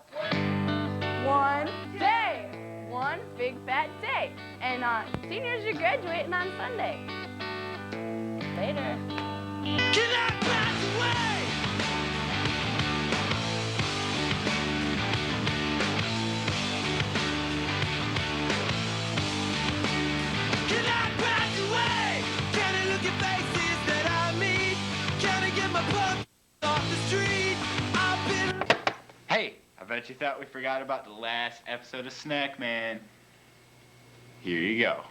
[SPEAKER 5] One day. One big fat day. And seniors, you're graduating on Sunday. Later.
[SPEAKER 8] Hey, I bet you thought we forgot about the last episode of Snack Man. Here you go.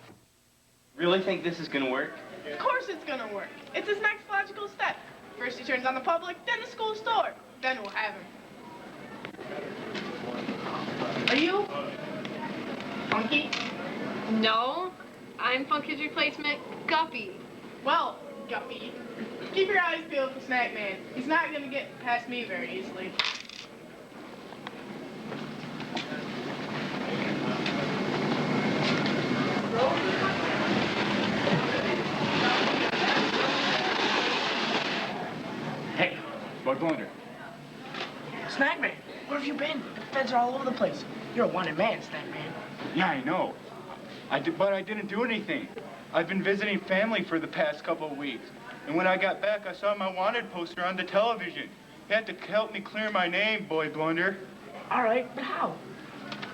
[SPEAKER 2] Really think this is gonna work?
[SPEAKER 3] Of course it's gonna work. It's his next logical step. First he turns on the public, then the school store. Then we'll have him. Are you? Funky?
[SPEAKER 14] No, I'm Funky's replacement, Guppy.
[SPEAKER 3] Well, Guppy, keep your eyes peeled for Snack Man. He's not gonna get past me very easily.
[SPEAKER 8] Hey, Bud Blunder.
[SPEAKER 2] Snack Man, where have you been? The feds are all over the place. You're a wanted man, Snack Man.
[SPEAKER 8] Yeah, I know. But I didn't do anything. I've been visiting family for the past couple of weeks. And when I got back, I saw my wanted poster on the television. You had to help me clear my name, Boy Blunder.
[SPEAKER 2] All right, but how?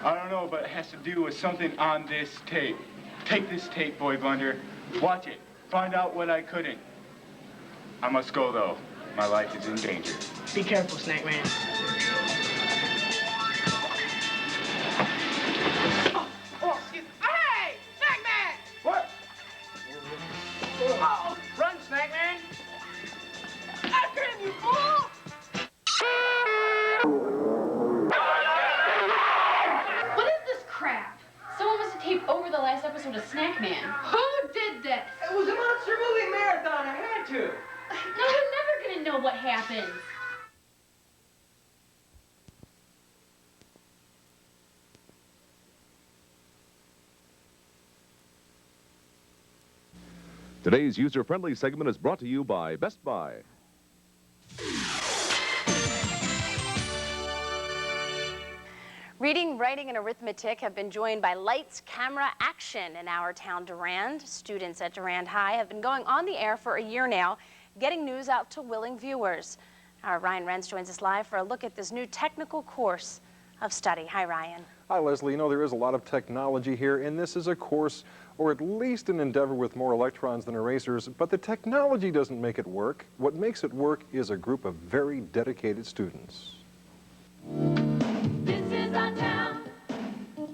[SPEAKER 8] I don't know, but it has to do with something on this tape. Take this tape, Boy Blunder. Watch it. Find out what I couldn't. I must go, though. My life is in danger.
[SPEAKER 2] Be careful, Snack Man.
[SPEAKER 3] Oh, excuse me. Hey! Snack Man!
[SPEAKER 2] What? Oh, run, Snack Man!
[SPEAKER 3] After him, you fool!
[SPEAKER 14] What is this crap? Someone must have taped over the last episode of Snack Man. Who did this?
[SPEAKER 2] It was a monster movie marathon. I had to.
[SPEAKER 14] No, we're never gonna know what happened.
[SPEAKER 1] Today's user-friendly segment is brought to you by Best Buy.
[SPEAKER 4] Reading, writing, and arithmetic have been joined by lights, camera, action in our town, Durand. Students at Durand High have been going on the air for a year now, getting news out to willing viewers. Our Ryan Renz joins us live for a look at this new technical course of study. Hi, Ryan.
[SPEAKER 10] Hi, Leslie. You know, there is a lot of technology here, and this is a course, or at least an endeavor with more electrons than erasers, but the technology doesn't make it work. What makes it work is a group of very dedicated students.
[SPEAKER 9] This is our town.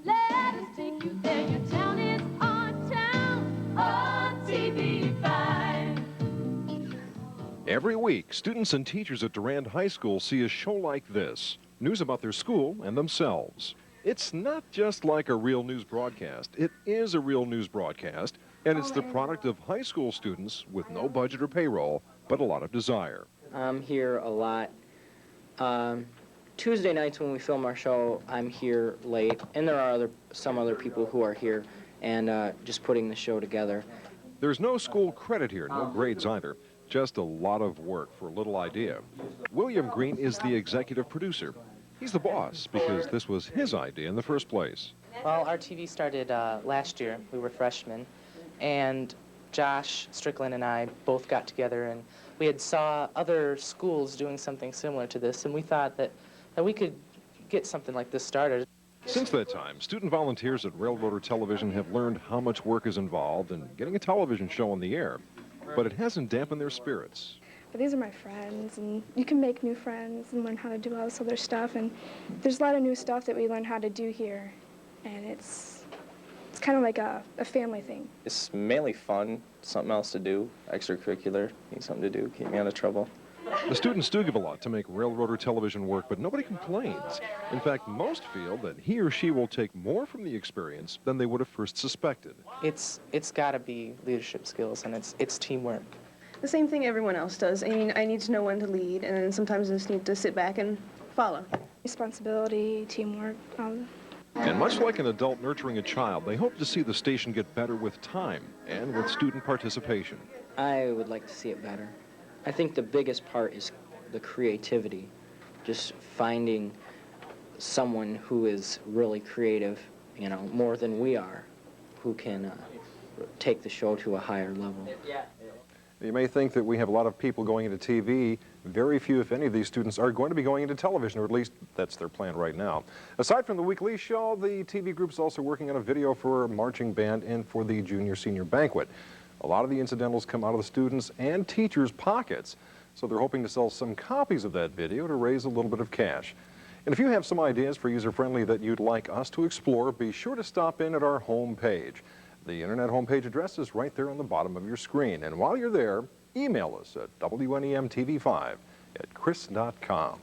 [SPEAKER 9] Let us take you there. Your town is our town. RTV5.
[SPEAKER 1] Every week, students and teachers at Durand High School see a show like this. News about their school and themselves. It's not just like a real news broadcast. It is a real news broadcast, and it's the product of high school students with no budget or payroll, but a lot of desire.
[SPEAKER 27] I'm here a lot. Tuesday nights when we film our show, I'm here late, and there are some other people who are here and just putting the show together.
[SPEAKER 1] There's no school credit here, no grades either. Just a lot of work for a little idea. William Green is the executive producer. He's the boss because this was his idea in the first place.
[SPEAKER 27] Well, RTV started last year. We were freshmen, and Josh, Strickland, and I both got together, and we had saw other schools doing something similar to this, and we thought that we could get something like this started.
[SPEAKER 1] Since that time, student volunteers at Railroader Television have learned how much work is involved in getting a television show on the air, but it hasn't dampened their spirits.
[SPEAKER 17] But these are my friends, and you can make new friends and learn how to do all this other stuff, and there's a lot of new stuff that we learn how to do here, and it's kind of like a family thing.
[SPEAKER 18] It's mainly fun, something else to do, extracurricular, need something to do, keep me out of trouble.
[SPEAKER 1] The students do give a lot to make Railroader Television work, but nobody complains. In fact, most feel that he or she will take more from the experience than they would have first suspected.
[SPEAKER 27] It's got to be leadership skills, and it's teamwork.
[SPEAKER 6] The same thing everyone else does. I mean, I need to know when to lead, and then sometimes I just need to sit back and follow.
[SPEAKER 17] Responsibility, teamwork.
[SPEAKER 1] And much like an adult nurturing a child, they hope to see the station get better with time and with student participation.
[SPEAKER 27] I would like to see it better. I think the biggest part is the creativity.
[SPEAKER 2] just finding someone who is really creative, you know, more than we are, who can take the show to a higher level.
[SPEAKER 10] You may think that we have a lot of people going into TV. Very few, if any, of these students are going to be going into television, or at least that's their plan right now. Aside from the weekly show, the TV group's also working on a video for marching band and for the junior-senior banquet. A lot of the incidentals come out of the students' and teachers' pockets, so they're hoping to sell some copies of that video to raise a little bit of cash. And if you have some ideas for user-friendly that you'd like us to explore, be sure to stop in at our home page. The internet homepage address is right there on the bottom of your screen. And while you're there, email us at WNEMTV5@chris.com.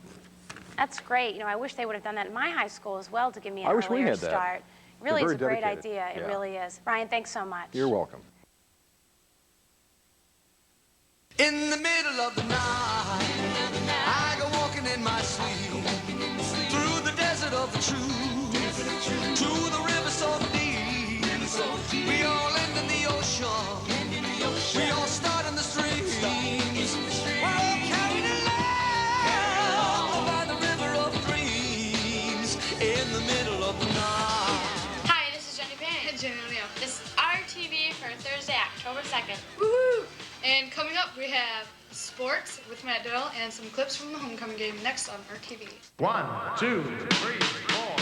[SPEAKER 4] That's great. You know, I wish they would have done that in my high school as well to give me an
[SPEAKER 10] I wish we
[SPEAKER 4] earlier
[SPEAKER 10] had that.
[SPEAKER 4] start. Really,
[SPEAKER 10] They're
[SPEAKER 4] it's a
[SPEAKER 10] very
[SPEAKER 4] great
[SPEAKER 10] dedicated.
[SPEAKER 4] idea. It
[SPEAKER 10] Yeah.
[SPEAKER 4] really is. Ryan, thanks so much.
[SPEAKER 10] You're welcome.
[SPEAKER 9] In the middle of the night, I go walking in my sleep, through the desert of the truth, to the river so deep. We all end in the ocean, we all start in the streams. We're all carried along by the river of dreams, in the middle of the night.
[SPEAKER 15] Hi, this is Jenny Payne. And Jenny O'Neill. This is RTV for Thursday, October 2nd. Woohoo! And coming up, we have sports with Matt Doyle and some clips from the homecoming game next on RTV.
[SPEAKER 16] 1, 2, 3, 4.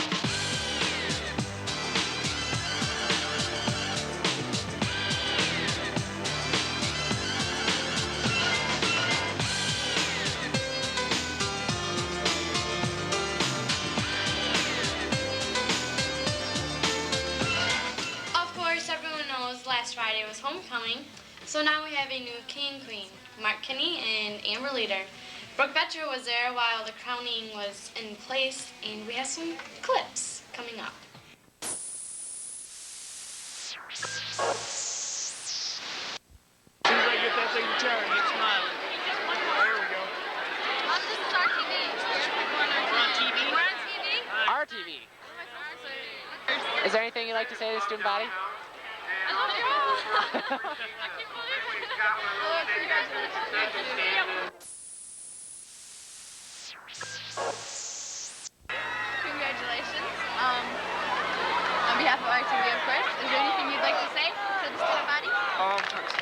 [SPEAKER 15] Of course, everyone knows last Friday was homecoming, so now we have a new king and queen, Mark Kinney and Amber Leader. Brooke Boettcher was there while the crowning was in place, and we have some clips coming up.
[SPEAKER 16] As soon as I get that thing to turn, get smiling. There we go.
[SPEAKER 15] This is RTV.
[SPEAKER 19] We're on TV?
[SPEAKER 15] We're on TV?
[SPEAKER 19] RTV. Is there anything you'd like to say to the student body?
[SPEAKER 15] I love you all. I can't believe
[SPEAKER 5] Congratulations. On behalf of RTV, of course, is there anything you'd like to say to the student body?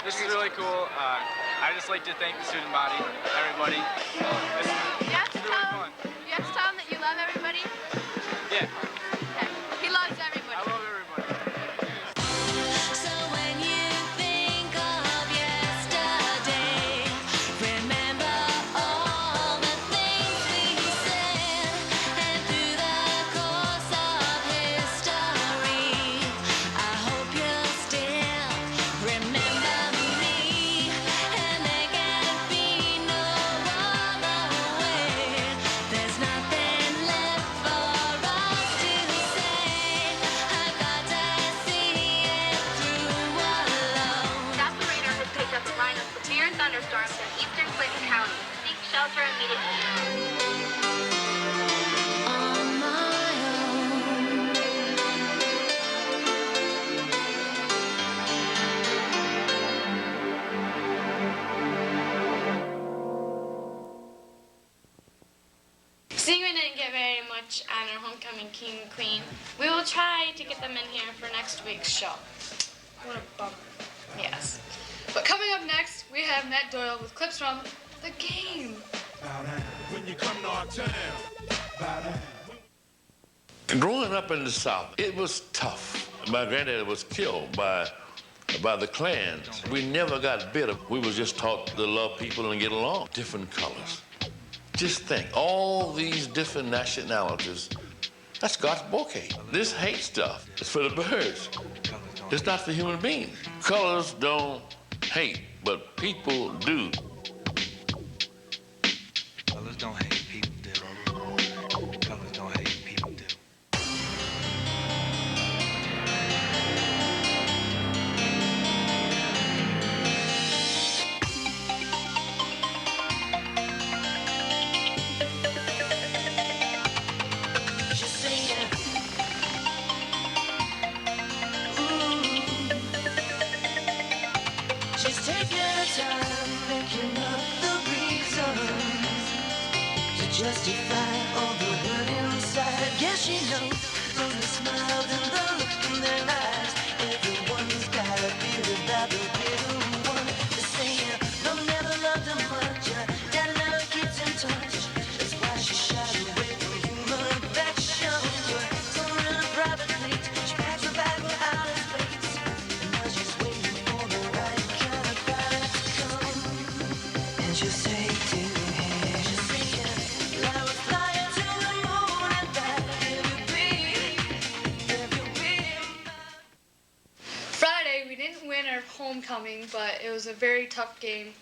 [SPEAKER 12] This is really cool. I just like to thank the student body, everybody.
[SPEAKER 5] You have to tell them that you love everybody.
[SPEAKER 12] Yeah.
[SPEAKER 5] Okay. He loves everybody.
[SPEAKER 12] I love everybody.
[SPEAKER 9] So when you think of yesterday, remember all the things we said, and through the course of history, I hope you'll still remember me, and there can be no other way. There's nothing left for us to say. I've got to see it through alone.
[SPEAKER 15] The operator has picked up a line of severe thunderstorms in eastern Clayton County. Seek shelter immediately.
[SPEAKER 9] On my own.
[SPEAKER 15] Seeing we didn't get very much on our homecoming king and queen, we will try to get them in here for next week's show. What a bummer. Yes. But coming up next, we have Matt Doyle with clips from the game.
[SPEAKER 16] When you come to our town,
[SPEAKER 20] Growing up in the South, it was tough. My granddad was killed by the Klans. We never got bitter. We was just taught to love people and get along. Different colors. Just think, all these different nationalities, that's God's bouquet. This hate stuff is for the birds. It's not for human beings. Colors don't hate, but people do.
[SPEAKER 21] Colors don't hate, people do. Colors don't hate, people do.
[SPEAKER 9] She's singing. She's taking her time, thinking justify all the hurt inside. Guess she knows from the smiles and the look in their eyes. Everyone's got a feeling about the bitter one. They're saying they'll never love them much. That never keeps in touch. That's why she shies away from human affection. Somewhere in a private plate, she packs her bag without a space. And now she's waiting for the right kind of pilot to come. And she'll say to him, she'll say, I was flying to the moon and back.
[SPEAKER 15] Friday, we didn't win our homecoming, but it was a very tough game.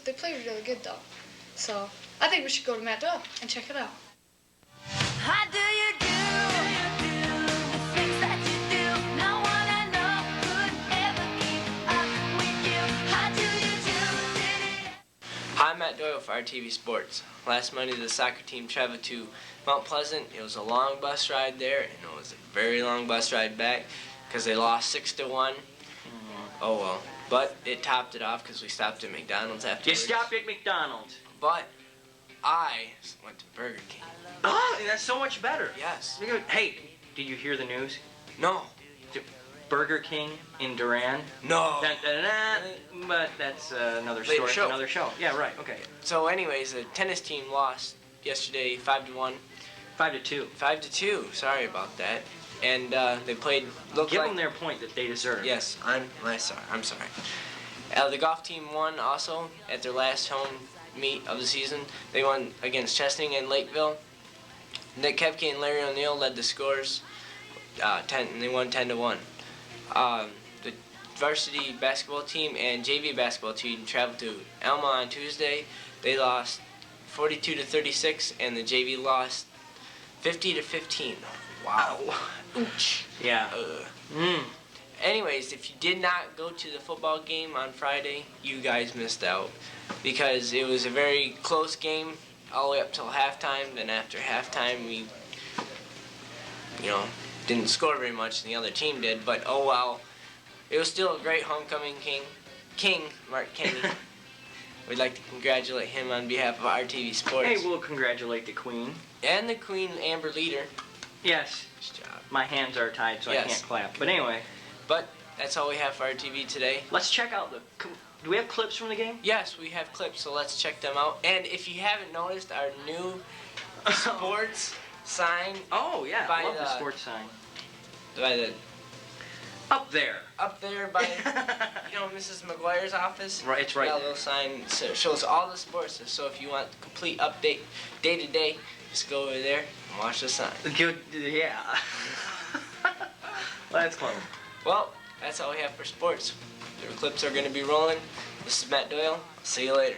[SPEAKER 15] They played really good though. So I think we should go to Matt Doyle and check it out.
[SPEAKER 9] How do you do? The things that you do, no one I know could ever keep up with you. How do you do?
[SPEAKER 27] Hi, I'm Matt Doyle for RTV Sports. Last Monday, the soccer team traveled to Mount Pleasant. It was a long bus ride there, and it was a very long bus ride back because they lost 6-1. Oh well. But it topped it off because we stopped at McDonald's afterwards.
[SPEAKER 2] You stopped at McDonald's.
[SPEAKER 27] But I went to Burger King.
[SPEAKER 2] Oh, that's so much better.
[SPEAKER 27] Yes.
[SPEAKER 2] Hey, did you hear the news?
[SPEAKER 27] No.
[SPEAKER 2] Burger King in Durand.
[SPEAKER 27] No.
[SPEAKER 2] But that's another
[SPEAKER 27] Later
[SPEAKER 2] story.
[SPEAKER 27] show.
[SPEAKER 2] Another show. Yeah, right. Okay.
[SPEAKER 27] So, anyways, the tennis team lost yesterday 5-1.
[SPEAKER 2] 5-2.
[SPEAKER 27] 5-2. Sorry about that. And they played.
[SPEAKER 2] Give them their point that they deserve.
[SPEAKER 27] Yes, I'm sorry. The golf team won also at their last home meet of the season. They won against Chesney and Lakeville. Nick Kepke and Larry O'Neill led the scores. They won 10-1. The varsity basketball team and JV basketball team traveled to Elma on Tuesday. They lost 42-36, and the JV lost 50-15. Wow. Ouch.
[SPEAKER 2] Yeah.
[SPEAKER 27] Anyways, if you did not go to the football game on Friday, you guys missed out because it was a very close game all the way up till halftime. Then after halftime, we, didn't score very much, and the other team did. But oh well, it was still a great homecoming king, Mark Kenny. We'd like to congratulate him on behalf of RTV Sports.
[SPEAKER 2] Hey, we'll congratulate the Queen.
[SPEAKER 27] And the Queen, Amber Leader.
[SPEAKER 2] Yes.
[SPEAKER 27] Nice job.
[SPEAKER 2] My hands are tied, so
[SPEAKER 27] Yes.
[SPEAKER 2] I can't clap. But anyway.
[SPEAKER 27] But that's all we have for RTV today.
[SPEAKER 2] Let's check out do we have clips from the game?
[SPEAKER 27] Yes, we have clips, so let's check them out. And if you haven't noticed, our new sports sign.
[SPEAKER 2] Oh, yeah.
[SPEAKER 27] By
[SPEAKER 2] Love the sports sign.
[SPEAKER 27] By the...
[SPEAKER 2] Up there.
[SPEAKER 27] Up there by, Mrs. McGuire's office.
[SPEAKER 2] Right, it's right
[SPEAKER 27] Got a
[SPEAKER 2] there.
[SPEAKER 27] little sign that shows all the sports. So if you want complete update day to day, just go over there and watch the sign.
[SPEAKER 2] Good, yeah. That's clever.
[SPEAKER 27] Well, that's all we have for sports. The clips are going to be rolling. This is Matt Doyle. I'll see you later.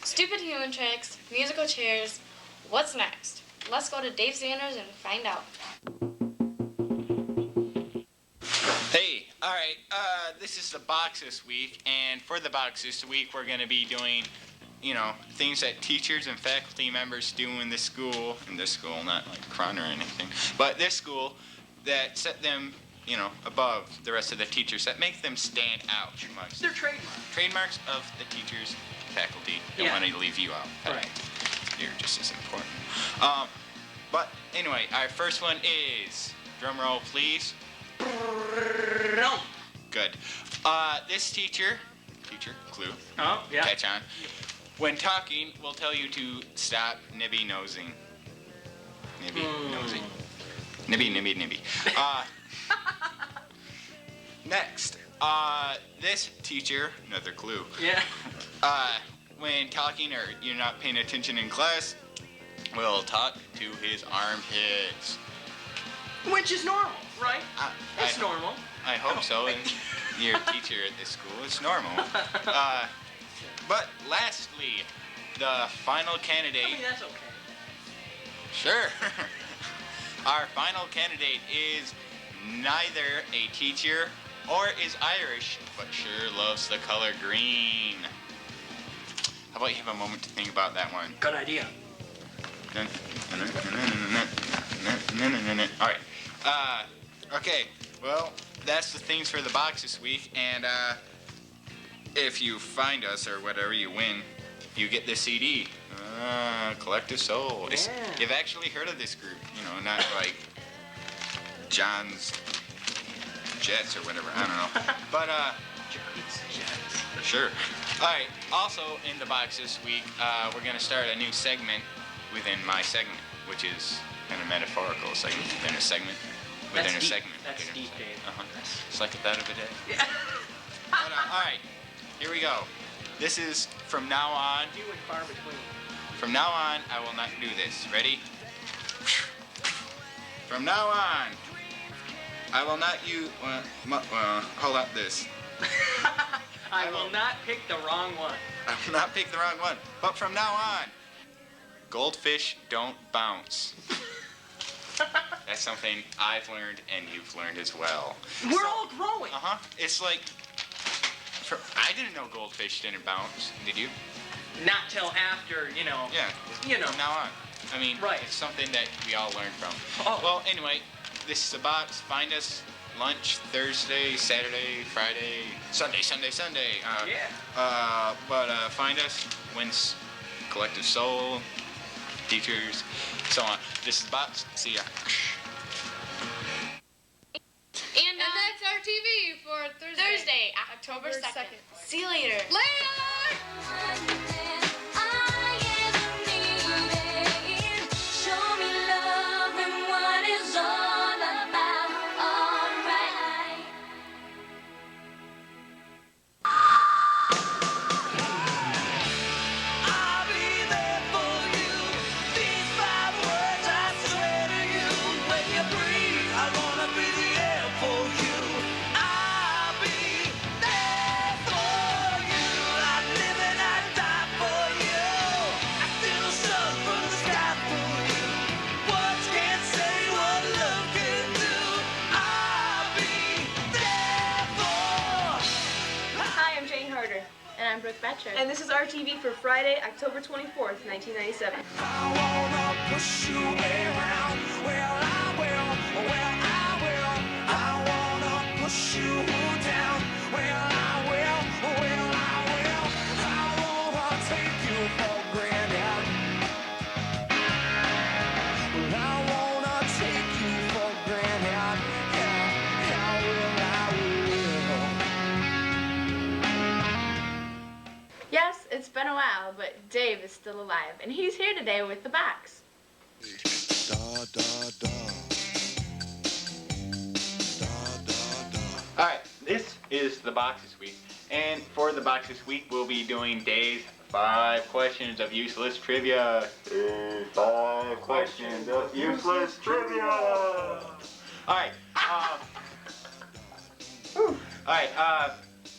[SPEAKER 15] Stupid human tricks, musical chairs. What's next? Let's go to Dave Sanders and find out.
[SPEAKER 8] Hey, all right, this is the box this week, and for the box this week, we're going to be doing you know, things that teachers and faculty members do in this school, not like Cron or anything, but this school, that set them, you know, above the rest of the teachers, that make them stand out amongst.
[SPEAKER 2] They're trademarks.
[SPEAKER 8] Trademarks of the teachers, faculty. Don't want to leave you out.
[SPEAKER 2] Right.
[SPEAKER 8] You're just as important. But anyway, our first one is, drum roll please. Good. This teacher, clue.
[SPEAKER 2] Oh, yeah.
[SPEAKER 8] Catch on. When talking, will tell you to stop nibby nosing. Nibby nosing. Nibby. Next, this teacher, another clue.
[SPEAKER 2] Yeah.
[SPEAKER 8] When talking or you're not paying attention in class, will talk to his armpits.
[SPEAKER 2] Which is normal, right? It's
[SPEAKER 8] I-
[SPEAKER 2] normal.
[SPEAKER 8] I hope so, and you're a teacher at this school. It's normal. But lastly, the final candidate.
[SPEAKER 2] I mean, that's okay.
[SPEAKER 8] Sure. Our final candidate is neither a teacher or is Irish, but sure loves the color green. How about you have a moment to think about that one?
[SPEAKER 2] Good idea.
[SPEAKER 8] All right. Okay. Well, that's the things for the box this week, and if you find us or whatever, you win. You get the CD. Collective Soul. You've actually heard of this group, you know, not like John's Jets or whatever. I don't know. But
[SPEAKER 2] John's Jets.
[SPEAKER 8] Sure. All right. Also in the box this week, we're gonna start a new segment within my segment, which is kind of metaphorical segment within a segment within a segment.
[SPEAKER 2] That's deep, Dave.
[SPEAKER 8] It's like a thought of a day. Yeah. But, all right. Here we go. This is from now on.
[SPEAKER 2] Few and far between.
[SPEAKER 8] From now on, I will not do this. Ready? From now on, I will not use. Hold up this.
[SPEAKER 2] I will not pick the wrong one.
[SPEAKER 8] I will not pick the wrong one. But from now on, goldfish don't bounce. That's something I've learned and you've learned as well.
[SPEAKER 2] We're all growing.
[SPEAKER 8] It's like, I didn't know goldfish didn't bounce. Did you?
[SPEAKER 2] Not till after, you know.
[SPEAKER 8] Yeah.
[SPEAKER 2] You know.
[SPEAKER 8] From now on. I mean, it's something that we all learned from. Well, anyway, this is the box. Find us lunch Thursday, Saturday, Friday, Sunday. But find us. Wins Collective Soul, teachers, so on. This is the box. See ya.
[SPEAKER 15] And that's our TV for Thursday, October 2nd. See you later. Later!
[SPEAKER 6] And I'm Brooke Boettcher. And this is RTV for Friday, October 24th, 1997.
[SPEAKER 9] I wanna push you around. Well, I will. I wanna push you down. Well, I will. I wanna take you for granted. Well, I wanna take you for granted. Yeah, I will.
[SPEAKER 5] Yes, it's been a while, but Dave is still alive, and he's here today with the box.
[SPEAKER 8] Alright, this is the box this week. And for the box this week, we'll be doing Dave's 5 questions of useless trivia. 5 questions of useless trivia. Alright,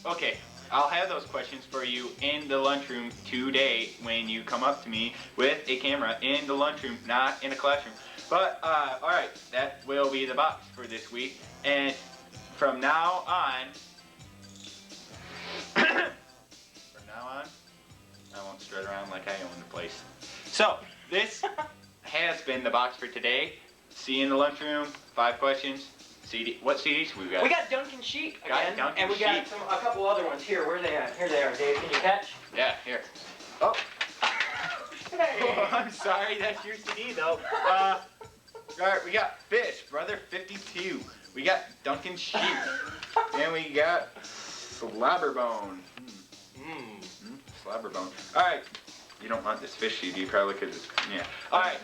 [SPEAKER 8] okay. I'll have those questions for you in the lunchroom today when you come up to me with a camera in the lunchroom, not in a classroom. But, alright, that will be the box for this week. And from now on,
[SPEAKER 11] I won't strut around like I own the place. So, this has been the box for today. See you in the lunchroom. 5 questions. CD. What CDs we got?
[SPEAKER 2] We got Duncan Sheep again,
[SPEAKER 11] Duncan
[SPEAKER 2] and we got
[SPEAKER 11] Sheep.
[SPEAKER 2] a couple other ones. Here, where are they at? Here they are, Dave. Can you catch?
[SPEAKER 11] Yeah, here.
[SPEAKER 2] Oh.
[SPEAKER 11] Oh, I'm sorry, that's your CD though. All right, we got Fish, Brother 52. We got Duncan Sheep. And we got Slobberbone. Slobberbone. All right. You don't want this Fish CD probably because it's, yeah. All right.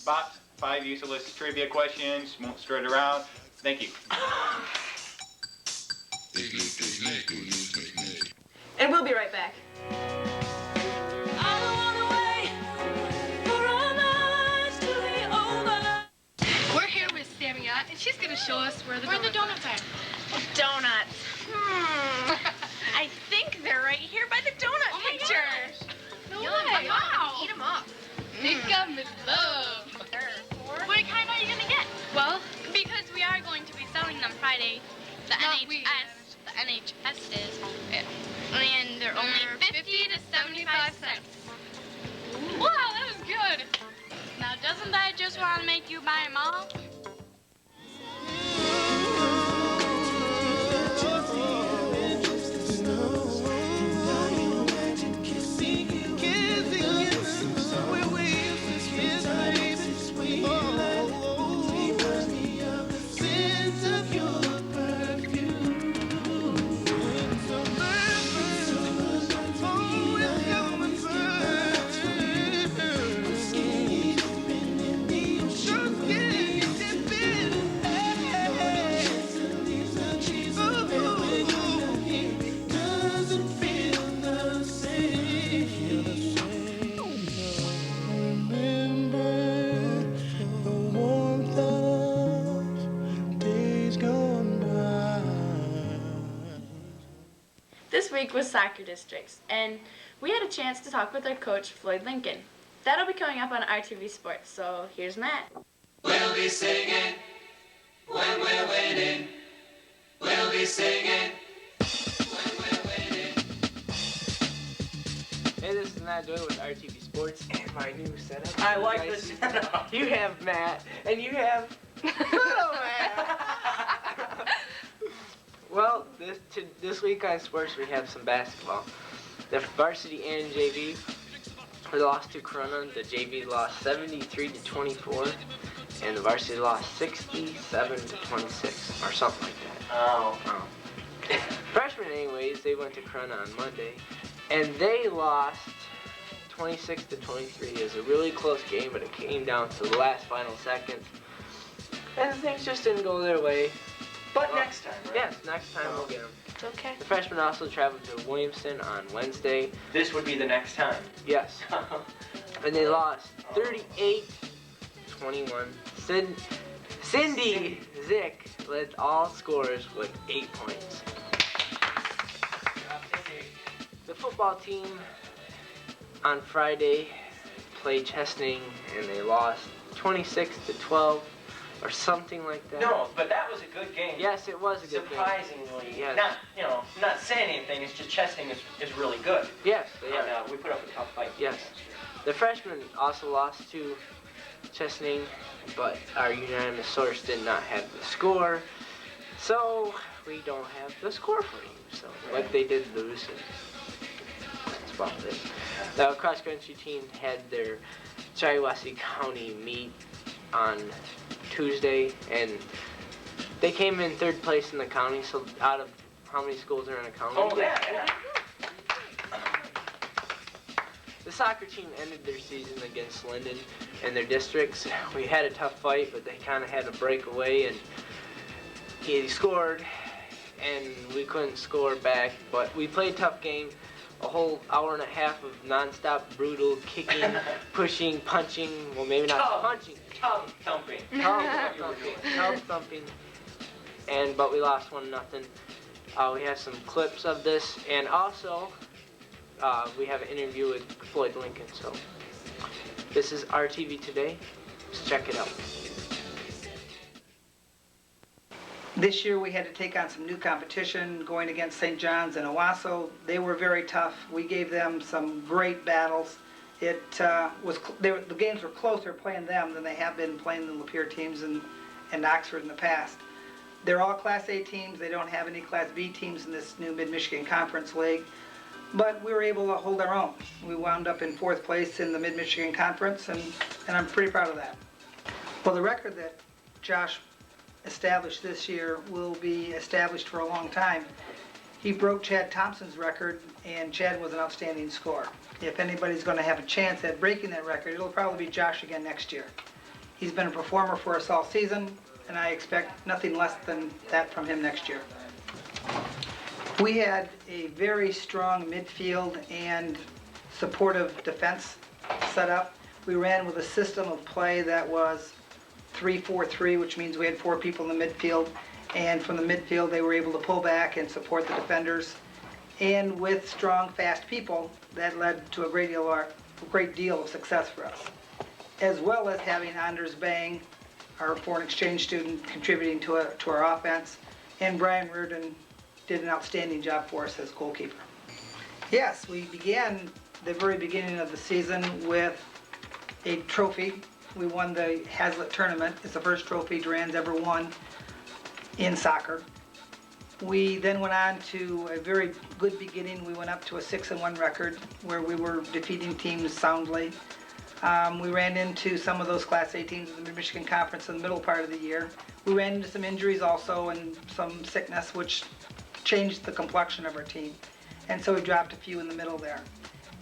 [SPEAKER 11] Box, 5 useless trivia questions. Won't strut around. Thank you.
[SPEAKER 6] And we'll be right back.
[SPEAKER 14] We're here with Sammy, and she's gonna show us where the donuts are.
[SPEAKER 5] Donuts. I think they're right here by the donut picture.
[SPEAKER 14] No
[SPEAKER 5] Yum,
[SPEAKER 14] way.
[SPEAKER 5] wow.
[SPEAKER 14] Eat them up. Big gum is love.
[SPEAKER 15] What kind are you gonna get?
[SPEAKER 14] Well,
[SPEAKER 15] Because we are going to be selling them Friday. The NHS is, and they're only 50 to 75 cents.
[SPEAKER 14] wow, that was good.
[SPEAKER 15] Now, doesn't that just want to make you buy them all?
[SPEAKER 5] This week was soccer districts, and we had a chance to talk with our coach, Floyd Lincoln. That'll be coming up on RTV Sports, so here's Matt.
[SPEAKER 9] We'll be singing when we're winning. We'll be singing when we're winning.
[SPEAKER 27] Hey, this is Matt Doyle with RTV Sports and my new setup.
[SPEAKER 2] I like this setup.
[SPEAKER 27] You have Matt, and you have little Matt. Well, this week on sports we have some basketball. The varsity and JV lost to Corona. The JV lost 73-24, and the varsity lost 67-26, or something like that.
[SPEAKER 2] Oh.
[SPEAKER 27] Freshmen, anyways, they went to Corona on Monday, and they lost 26-23. It was a really close game, but it came down to the last final seconds, and things just didn't go their way.
[SPEAKER 2] But next time, right?
[SPEAKER 27] Yes, next time we'll get them.
[SPEAKER 5] It's okay.
[SPEAKER 27] The freshmen also traveled to Williamston on Wednesday.
[SPEAKER 2] This would be the next time.
[SPEAKER 27] Yes. And they lost 38-21. Cindy Zick led all scorers with 8 points. The football team on Friday played Chesaning, and they lost 26-12. Or something like that.
[SPEAKER 2] No, but that was a good game.
[SPEAKER 27] Yes, it was a good game.
[SPEAKER 2] Surprisingly.
[SPEAKER 27] Yes.
[SPEAKER 2] Not saying anything, it's just Chesaning is really good.
[SPEAKER 27] Yes, they are.
[SPEAKER 2] And we put up a tough fight.
[SPEAKER 27] Yes. The freshmen also lost to Chesaning, but our unanimous source did not have the score. So we don't have the score for you. So, but they did lose. That's about this. The cross-country team had their Shiawassee County meet on Tuesday, and they came in 3rd place in the county. So out of how many schools are in a county?
[SPEAKER 2] Oh, yeah.
[SPEAKER 27] The soccer team ended their season against Linden in their districts. We had a tough fight, but they kind of had to break away, and he scored, and we couldn't score back. But we played a tough game. A whole hour and a half of nonstop brutal kicking, pushing, punching. Well, maybe not punching.
[SPEAKER 2] Tub thumping.
[SPEAKER 27] Tub thumping. But we lost 1-0. We have some clips of this, and also we have an interview with Floyd Lincoln. So this is RTV Today. Let's check it out.
[SPEAKER 7] This year we had to take on some new competition going against St. John's and Owasso. They were very tough. We gave them some great battles. The games were closer playing them than they have been playing the Lapeer teams and Oxford in the past. They're all Class A teams. They don't have any Class B teams in this new Mid-Michigan Conference League. But we were able to hold our own. We wound up in 4th place in the Mid-Michigan Conference, and I'm pretty proud of that. Well, the record that Josh established this year will be established for a long time. He broke Chad Thompson's record, and Chad was an outstanding scorer. If anybody's going to have a chance at breaking that record, it'll probably be Josh again next year. He's been a performer for us all season, and I expect nothing less than that from him next year. We had a very strong midfield and supportive defense set up. We ran with a system of play that was 3-4-3, which means we had 4 people in the midfield, and from the midfield they were able to pull back and support the defenders. And with strong, fast people, that led to a great deal of success for us. As well as having Anders Bang, our foreign exchange student, contributing to our offense, and Brian Reardon did an outstanding job for us as goalkeeper. Yes, we began the very beginning of the season with a trophy. We won the Hazlitt tournament. It's the first trophy Durand's ever won in soccer. We then went on to a very good beginning. We went up to a 6-1 record where we were defeating teams soundly. We ran into some of those Class A teams in the Mid-Michigan Conference in the middle part of the year. We ran into some injuries also and some sickness, which changed the complexion of our team. And so we dropped a few in the middle there.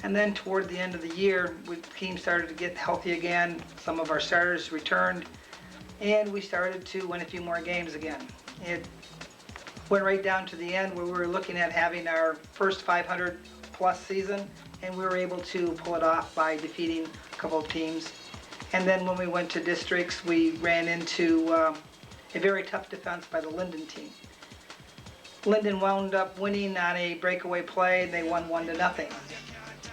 [SPEAKER 7] And then toward the end of the year, the team started to get healthy again. Some of our starters returned, and we started to win a few more games again. It went right down to the end where we were looking at having our first 500-plus season, and we were able to pull it off by defeating a couple of teams. And then when we went to districts, we ran into a very tough defense by the Linden team. Linden wound up winning on a breakaway play, and they won 1-0.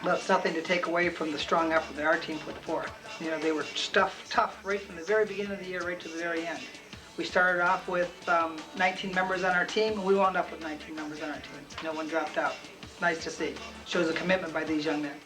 [SPEAKER 7] That's nothing to take away from the strong effort that our team put forth. You know, they were tough right from the very beginning of the year right to the very end. We started off with 19 members on our team, and we wound up with 19 members on our team. No one dropped out. Nice to see. Shows a commitment by these young men.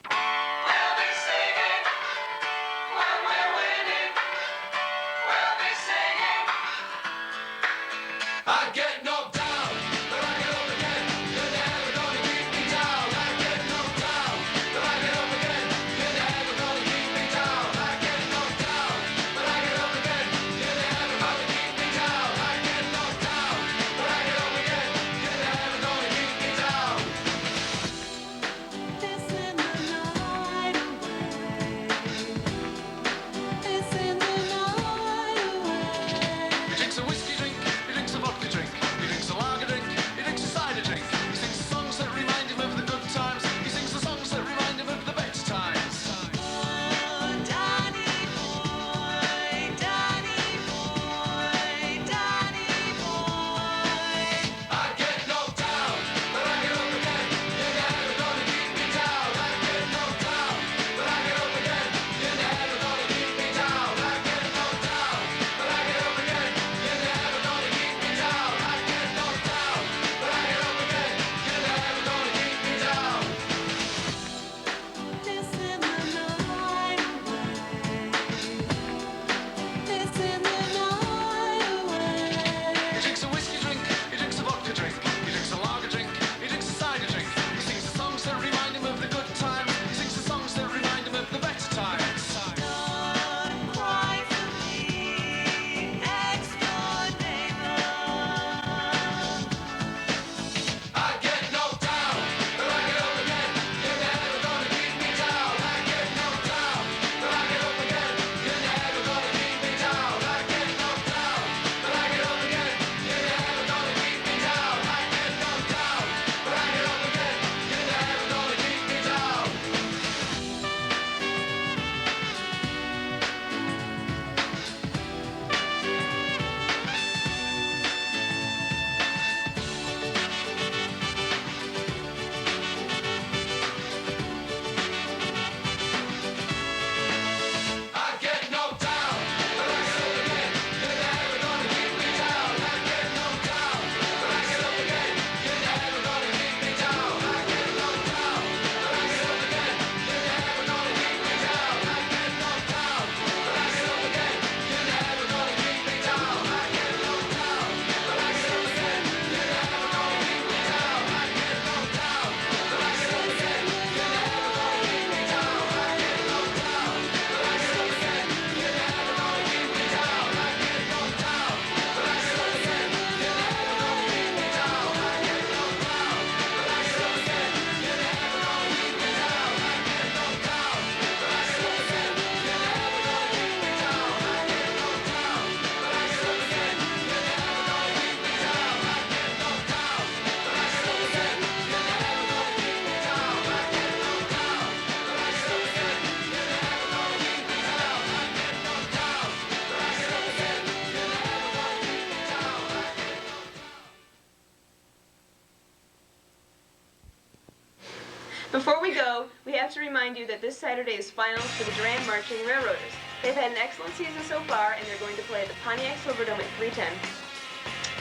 [SPEAKER 6] Before we go, we have to remind you that this Saturday is finals for the Durand Marching Railroaders. They've had an excellent season so far, and they're going to play at the Pontiac Silverdome at 3:10.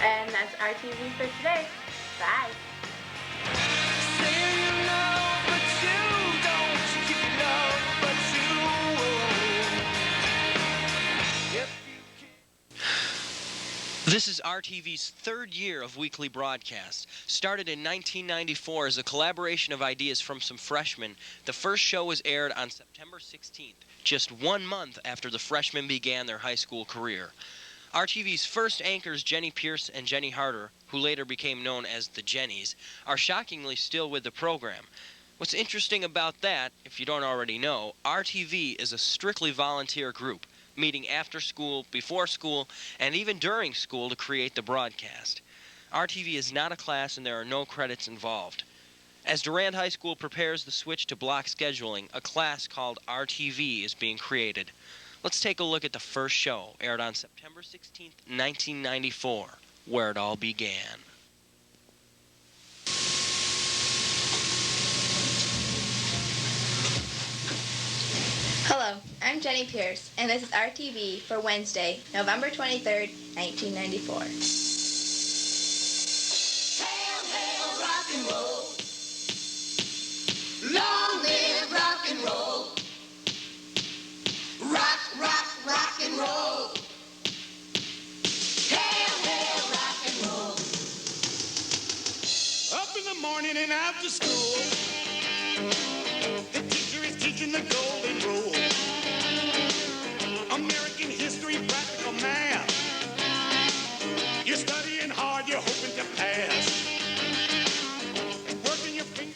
[SPEAKER 6] And that's RTV for today. Bye.
[SPEAKER 3] This is RTV's third year of weekly broadcast. Started in 1994 as a collaboration of ideas from some freshmen, the first show was aired on September 16th, just 1 month after the freshmen began their high school career. RTV's first anchors, Jenny Pierce and Jenny Harder, who later became known as the Jennies, are shockingly still with the program. What's interesting about that, if you don't already know, RTV is a strictly volunteer group, meeting after school, before school, and even during school to create the broadcast. RTV is not a class and there are no credits involved. As Durand High School prepares the switch to block scheduling, a class called RTV is being created. Let's take a look at the first show, aired on September 16th, 1994, where it all began.
[SPEAKER 13] Hello, I'm Jenny Pierce, and this is RTV for Wednesday, November 23rd, 1994.
[SPEAKER 9] Hail, hail, rock and roll. Long live rock and roll. Rock, rock, rock and roll. Hail, hail, rock and roll. Up in the morning and after school, the teacher is teaching the golden rule. American history, practical math. You're studying hard, you're hoping to pass. Working your fingers.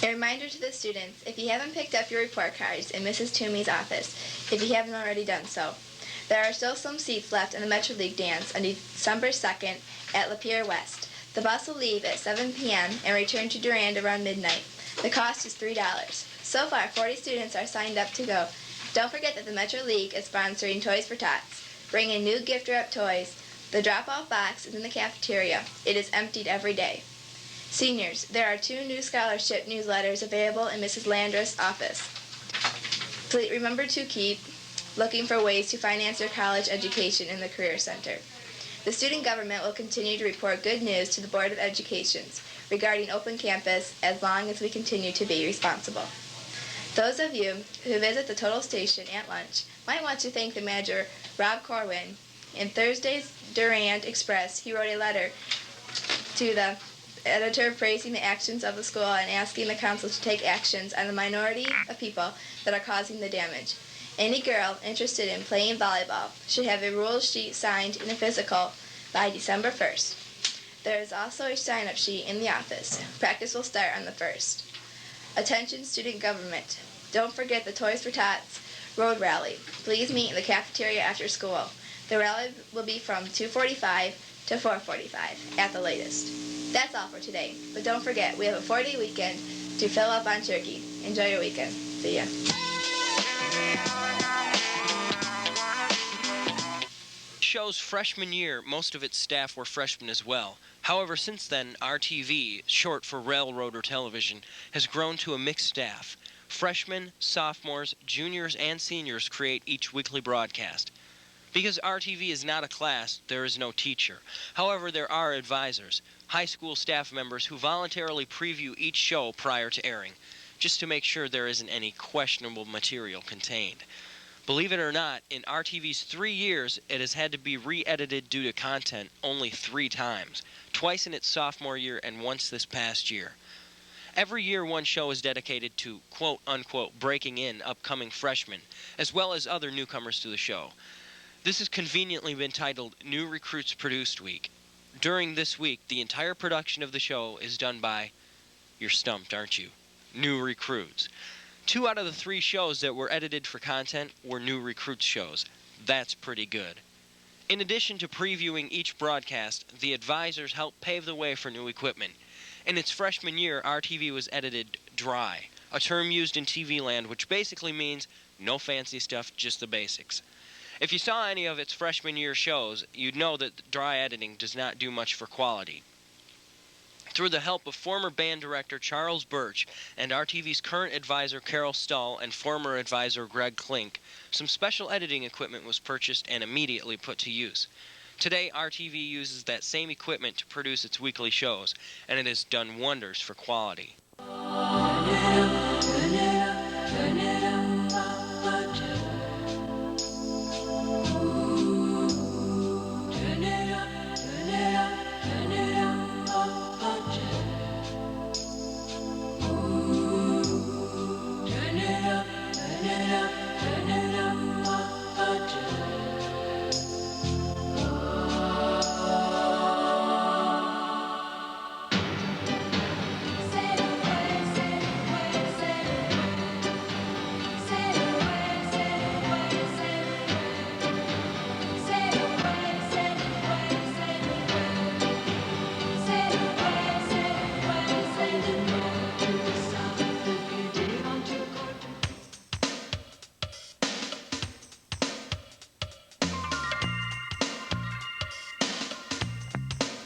[SPEAKER 13] A reminder to the students, if you haven't picked up your report cards in Mrs. Toomey's office, if you haven't already done so, there are still some seats left in the Metro League dance on December 2nd at Lapeer West. The bus will leave at 7 p.m. and return to Durand around midnight. The cost is $3. So far, 40 students are signed up to go. Don't forget that the Metro League is sponsoring Toys for Tots. Bring in new gift-wrap toys. The drop-off box is in the cafeteria. It is emptied every day. Seniors, there are 2 new scholarship newsletters available in Mrs. Landra's office. Please remember to keep looking for ways to finance your college education in the Career Center. The student government will continue to report good news to the Board of Education regarding open campus as long as we continue to be responsible. Those of you who visit the Total Station at lunch might want to thank the manager, Rob Corwin. In Thursday's Durand Express, he wrote a letter to the editor praising the actions of the school and asking the council to take actions on the minority of people that are causing the damage. Any girl interested in playing volleyball should have a rules sheet signed in a physical by December 1st. There is also a sign-up sheet in the office. Practice will start on the 1st. Attention student government. Don't forget the Toys for Tots Road Rally. Please meet in the cafeteria after school. The rally will be from 2:45 to 4:45 at the latest. That's all for today, but don't forget we have a 4-day weekend to fill up on turkey. Enjoy your weekend. See ya.
[SPEAKER 3] Show's freshman year, most of its staff were freshmen as well. However, since then, RTV, short for Railroader Television, has grown to a mixed staff. Freshmen, sophomores, juniors, and seniors create each weekly broadcast. Because RTV is not a class, there is no teacher. However, there are advisors, high school staff members who voluntarily preview each show prior to airing, just to make sure there isn't any questionable material contained. Believe it or not, in RTV's 3 years, it has had to be re-edited due to content only 3 times, twice in its sophomore year and once this past year. Every year one show is dedicated to quote-unquote breaking in upcoming freshmen, as well as other newcomers to the show. This has conveniently been titled New Recruits Produced Week. During this week, the entire production of the show is done by, you're stumped, aren't you, new recruits. 2 out of the 3 shows that were edited for content were new recruits shows. That's pretty good. In addition to previewing each broadcast, the advisors help pave the way for new equipment. In its freshman year, RTV was edited dry, a term used in TV land which basically means No fancy stuff, just the basics. If you saw any of its freshman year shows, you'd know that dry editing does not do much for quality. Through the help of former band director Charles Birch and RTV's current advisor Carol Stull and former advisor Greg Klink, some special editing equipment was purchased and immediately put to use. Today, RTV uses that same equipment to produce its weekly shows, and it has done wonders for quality.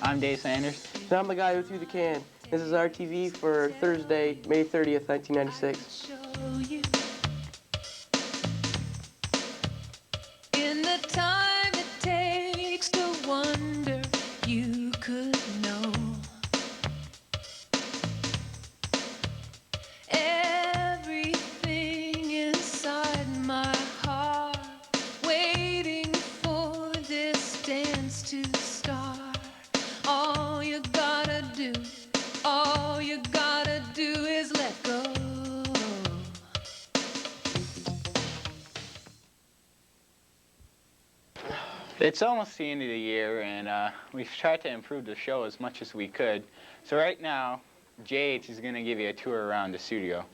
[SPEAKER 8] I'm Dave Sanders.
[SPEAKER 17] And I'm the guy who threw the can. This is RTV for Thursday, May 30th, 1996.
[SPEAKER 9] In the time it takes to wonder, you could know everything inside my heart, waiting for this dance to start. All you gotta do is let go.
[SPEAKER 8] It's almost the end of the year, and we've tried to improve the show as much as we could. So right now, JH is going to give you a tour around the studio.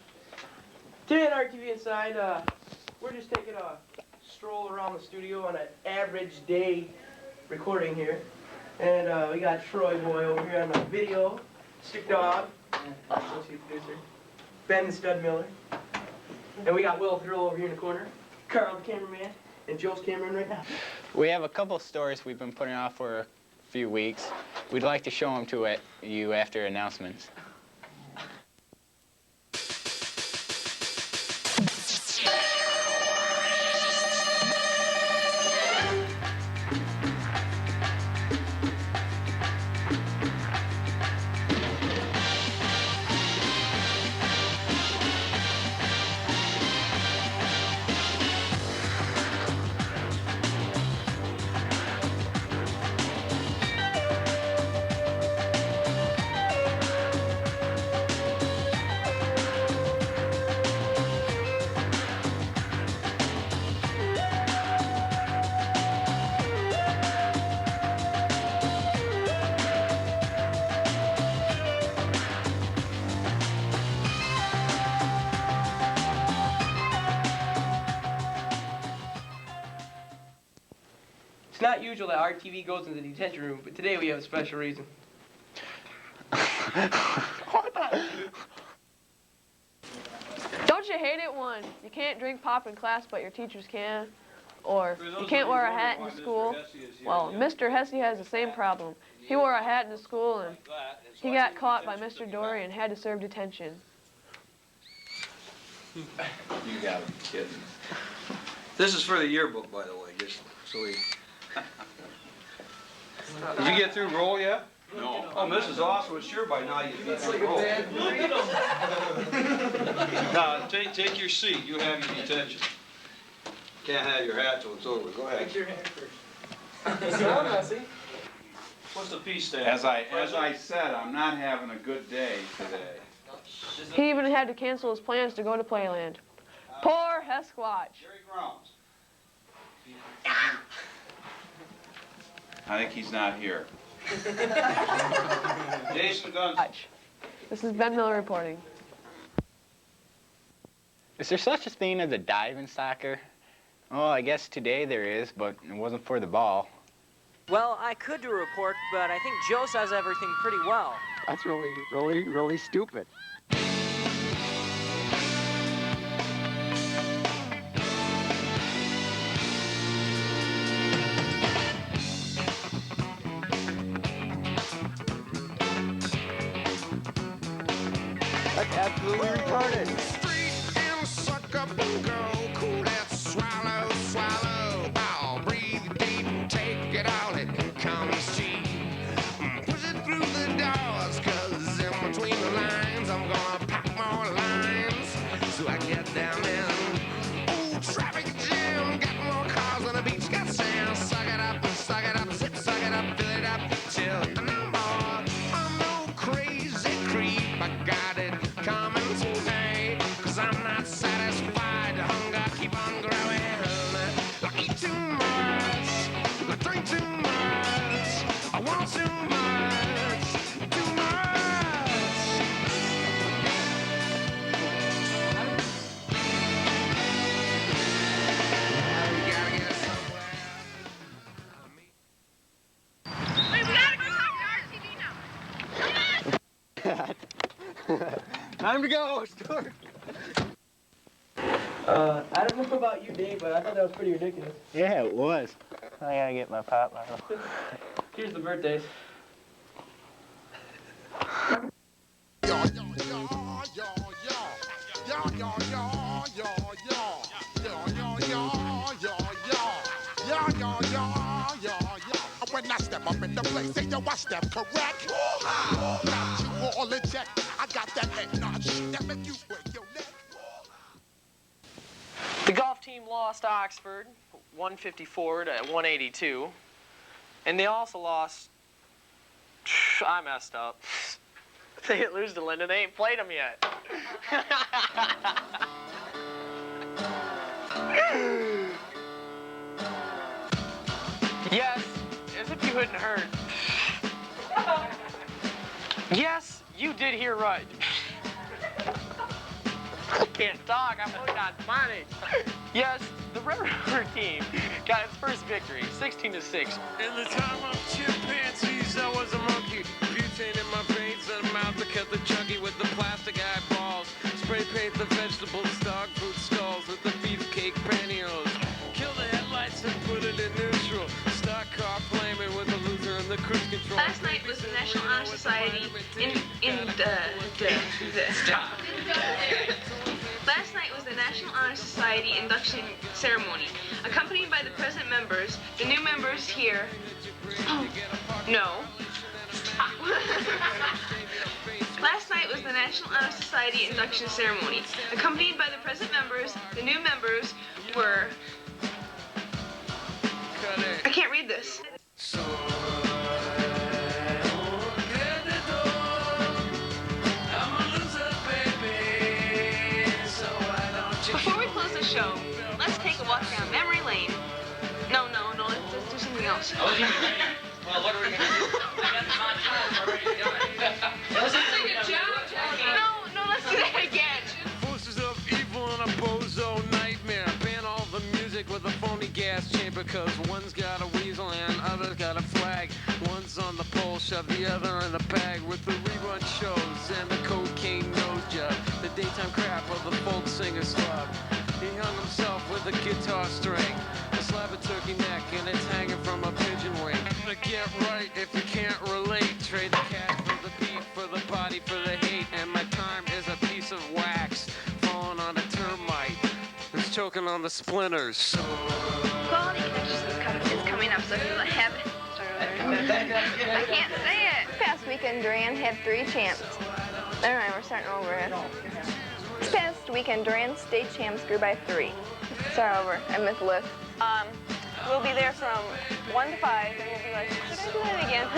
[SPEAKER 17] Today at RTV Inside, we're just taking a stroll around the studio on an average day recording here. And we got Troy Boy over here on the video, Stick Dog, associate producer, Ben the Stud Miller, and we got Will Thrill over here in the corner, Carl the cameraman, and Joe's cameraman right now.
[SPEAKER 8] We have a couple stories we've been putting off for a few weeks. We'd like to show them to you after announcements.
[SPEAKER 17] It's not usual that RTV goes into the detention room, but today we have a special reason.
[SPEAKER 5] Don't you hate it when you can't drink pop in class, but your teachers can? Or you can't wear a hat in school? Well, Mr. Hesse has the same problem. He wore a hat in school, and he got caught by Mr. Dory and had to serve detention.
[SPEAKER 18] You gotta be kidding. This is for the yearbook, by the way, just so we... Did you get through roll yet? No. Oh, Mrs. Austin was sure by now you'd be through roll. Now, take your seat. You have your detention. Can't have your hat till it's over. Go ahead.
[SPEAKER 17] Take your hand first. Sound messy.
[SPEAKER 18] What's the P stand?
[SPEAKER 22] As I said, I'm not having a good day today.
[SPEAKER 5] He even had to cancel his plans to go to Playland. Poor Hesquatch.
[SPEAKER 22] I think he's not here.
[SPEAKER 18] Jason Guns.
[SPEAKER 5] This is Ben Miller reporting.
[SPEAKER 8] Is there such a thing as a dive in soccer? Well, I guess today there is, but it wasn't for the ball.
[SPEAKER 23] Well, I could do a report, but I think Joe says everything pretty well.
[SPEAKER 24] That's really stupid.
[SPEAKER 9] started. Street and suck up and go. Cool that swallow, swallow. Oh, breathe deep, take it all. It comes cheap. Push it through the doors, 'cause in between the lines, I'm gonna pack more lines. So I get down in. Ooh, traffic jam. Got more cars on the beach, got sand. Suck it up, zip, suck it up, fill it up till no more. I'm no crazy creep. I got it coming to me. 'Cause I'm not satisfied. Hunger keep on growing. I eat too much. I drink too much. I want too much. Too much. We gotta get somewhere.
[SPEAKER 6] Wait, we gotta go talk to RTV now.
[SPEAKER 24] Time to go, Stuart.
[SPEAKER 17] I don't know about you, Dave, but I thought that was pretty ridiculous.
[SPEAKER 8] Yeah, it was.
[SPEAKER 27] I gotta get my pop bottle.
[SPEAKER 17] Here's the birthdays.
[SPEAKER 9] When I step up in the place, say yo, I step correct. Got you all in check. I got that head notch that make you break your neck.
[SPEAKER 1] The golf team lost Oxford, 154 to 182. And they also lost... I messed up. They didn't lose to Linden. They ain't played them yet. Yes, as if you hadn't heard. Yes, you did hear right. I can't talk, I'm really not funny. Yes, the Red River team got its first victory, 16-6.
[SPEAKER 16] In the time of chimpanzees, I was a monkey. Butane in my veins and a mouth to cut the chunky with the plastic eyeballs. Spray paint the vegetables, dog food stalls with the beefcake pantyhose. Kill the headlights and put it in neutral. Stock car flaming with the loser and the cruise control.
[SPEAKER 6] Last night was the National Honor Society Last night was the National Honor Society induction ceremony, accompanied by the present members, the new members here. No. Last night was the National Honor Society induction ceremony, accompanied by the present members. The new members were. I can't read this. Before we close the show, let's take a walk down memory lane. No, let's do something else.
[SPEAKER 2] Well, what are we going to do? I got the montage already done. Let's take a job.
[SPEAKER 6] No, let's do that again.
[SPEAKER 16] Forces of evil and a bozo nightmare. Ban all the music with a phony gas chamber, cause one's got a weasel and other's got a flag. One's on the pole, shove the other in the bag with the rerun shows and the cocaine nose job. The daytime crap of the folk singer slug. He hung himself with a guitar string, a slab of turkey neck, and it's hanging from a pigeon wing. To get right if you can't relate, trade the cash for the beat, for the body, for the hate, and my time is a piece of wax falling on a termite. It's choking on the splinters.
[SPEAKER 6] Quality Connections is coming up, so if you have it. I can't say it.
[SPEAKER 13] This past weekend, Durand had 3 champs. Never mind, we're starting over. This past weekend, Durand state champs grew by 3. Start over. I missed the list.
[SPEAKER 5] We'll be there from 1 to 5, and we'll be like, should I do that again?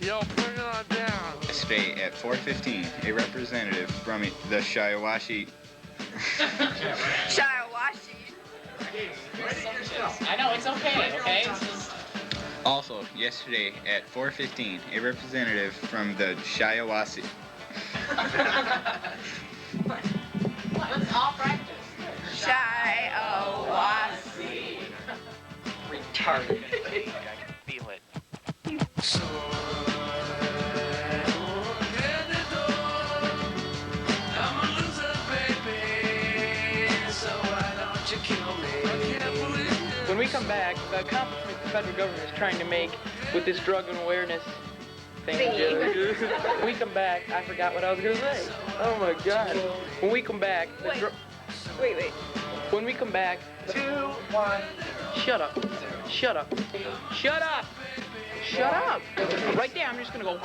[SPEAKER 16] Yo, bring it on down.
[SPEAKER 11] Yesterday at 4:15, a representative from the Shiawassee.
[SPEAKER 13] Shiawassee.
[SPEAKER 2] I know, it's okay, okay? It's just...
[SPEAKER 11] Also, yesterday at 4:15, a representative from the Shiawassee.
[SPEAKER 2] Let's all practice.
[SPEAKER 13] Shiawassee.
[SPEAKER 1] Retarded. I can feel it.
[SPEAKER 17] When we come back, the accomplishment the federal government is trying to make with this drug and awareness thing. When we come back, I forgot what I was gonna say. Oh my God. When we come back,
[SPEAKER 6] Wait.
[SPEAKER 17] when we come back,
[SPEAKER 11] 2, 1.
[SPEAKER 17] shut up. Shut up. Shut up. Shut up. Right there, I'm just gonna go.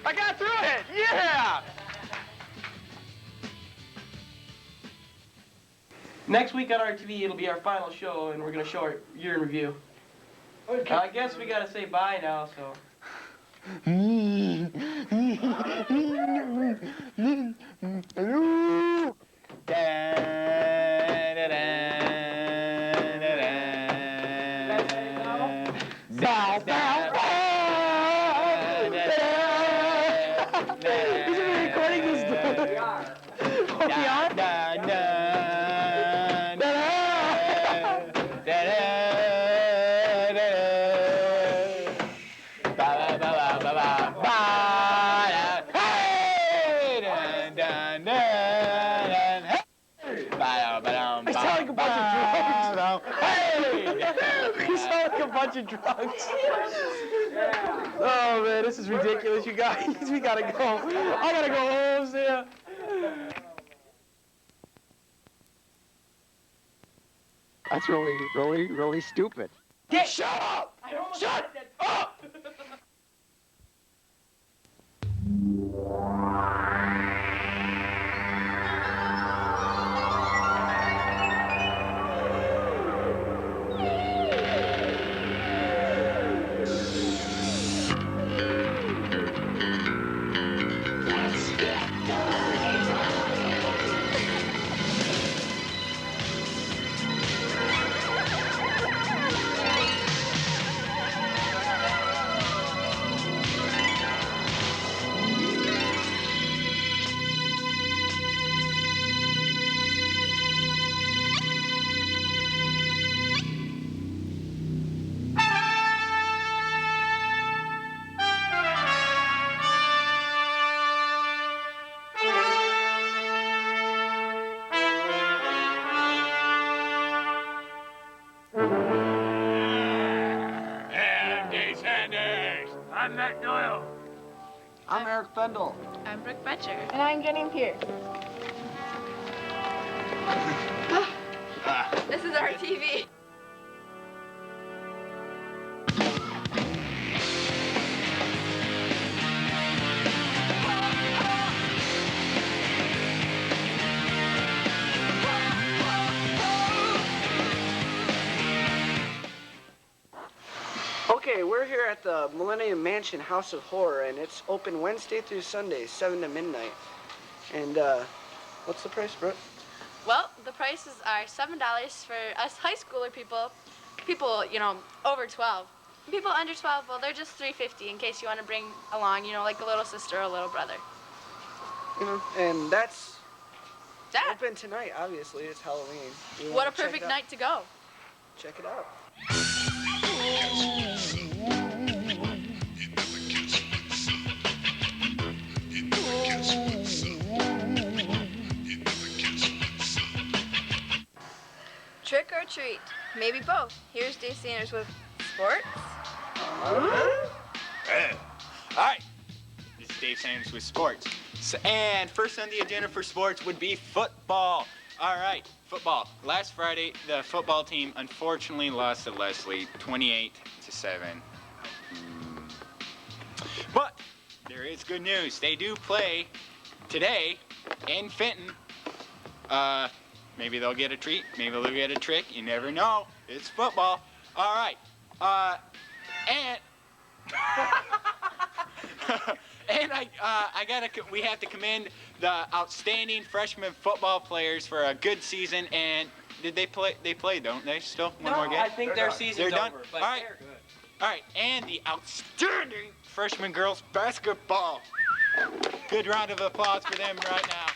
[SPEAKER 11] I got through it! Yeah!
[SPEAKER 17] Next week on RTV, it'll be our final show, and we're gonna show our year in review. I guess we gotta say bye now, so. Bunch of drugs. Oh man, this is ridiculous, you guys. We gotta go. I gotta go home, see ya.
[SPEAKER 24] That's really stupid.
[SPEAKER 17] Shut up! Shut up!
[SPEAKER 24] I'm Matt Doyle. I'm Eric Fendel.
[SPEAKER 13] I'm Brooke Boettcher.
[SPEAKER 6] And I'm Jenny Pierce.
[SPEAKER 13] This is RTV.
[SPEAKER 24] Okay, we're here at the Millennium Mansion House of Horror, and it's open Wednesday through Sunday, 7 to midnight. And, what's the price, Brooke?
[SPEAKER 13] Well, the prices are $7 for us high schooler people, you know, over 12. People under 12, well, they're just $3.50 in case you want to bring along, you know, like a little sister or a little brother.
[SPEAKER 24] You know, and that's open tonight, obviously. It's Halloween. You
[SPEAKER 13] What a
[SPEAKER 24] wanna check
[SPEAKER 13] perfect
[SPEAKER 24] it out?
[SPEAKER 13] night to go.
[SPEAKER 24] Check it out.
[SPEAKER 13] Trick or treat, maybe both. Here's Dave Sanders with sports.
[SPEAKER 11] All right, this is Dave Sanders with sports. And first on the agenda for sports would be football. All right, football. Last Friday, the football team unfortunately lost to Leslie, 28-7. But there is good news. They do play today in Fenton. Maybe they'll get a treat. Maybe they'll get a trick. You never know. It's football. All right. And we have to commend the outstanding freshman football players for a good season. And did they play? They played, don't they? Still one more game.
[SPEAKER 17] I think their season's
[SPEAKER 11] done.
[SPEAKER 17] over. But
[SPEAKER 11] all right.
[SPEAKER 17] they're good.
[SPEAKER 11] All right. And the outstanding freshman girls basketball. Good round of applause for them right now.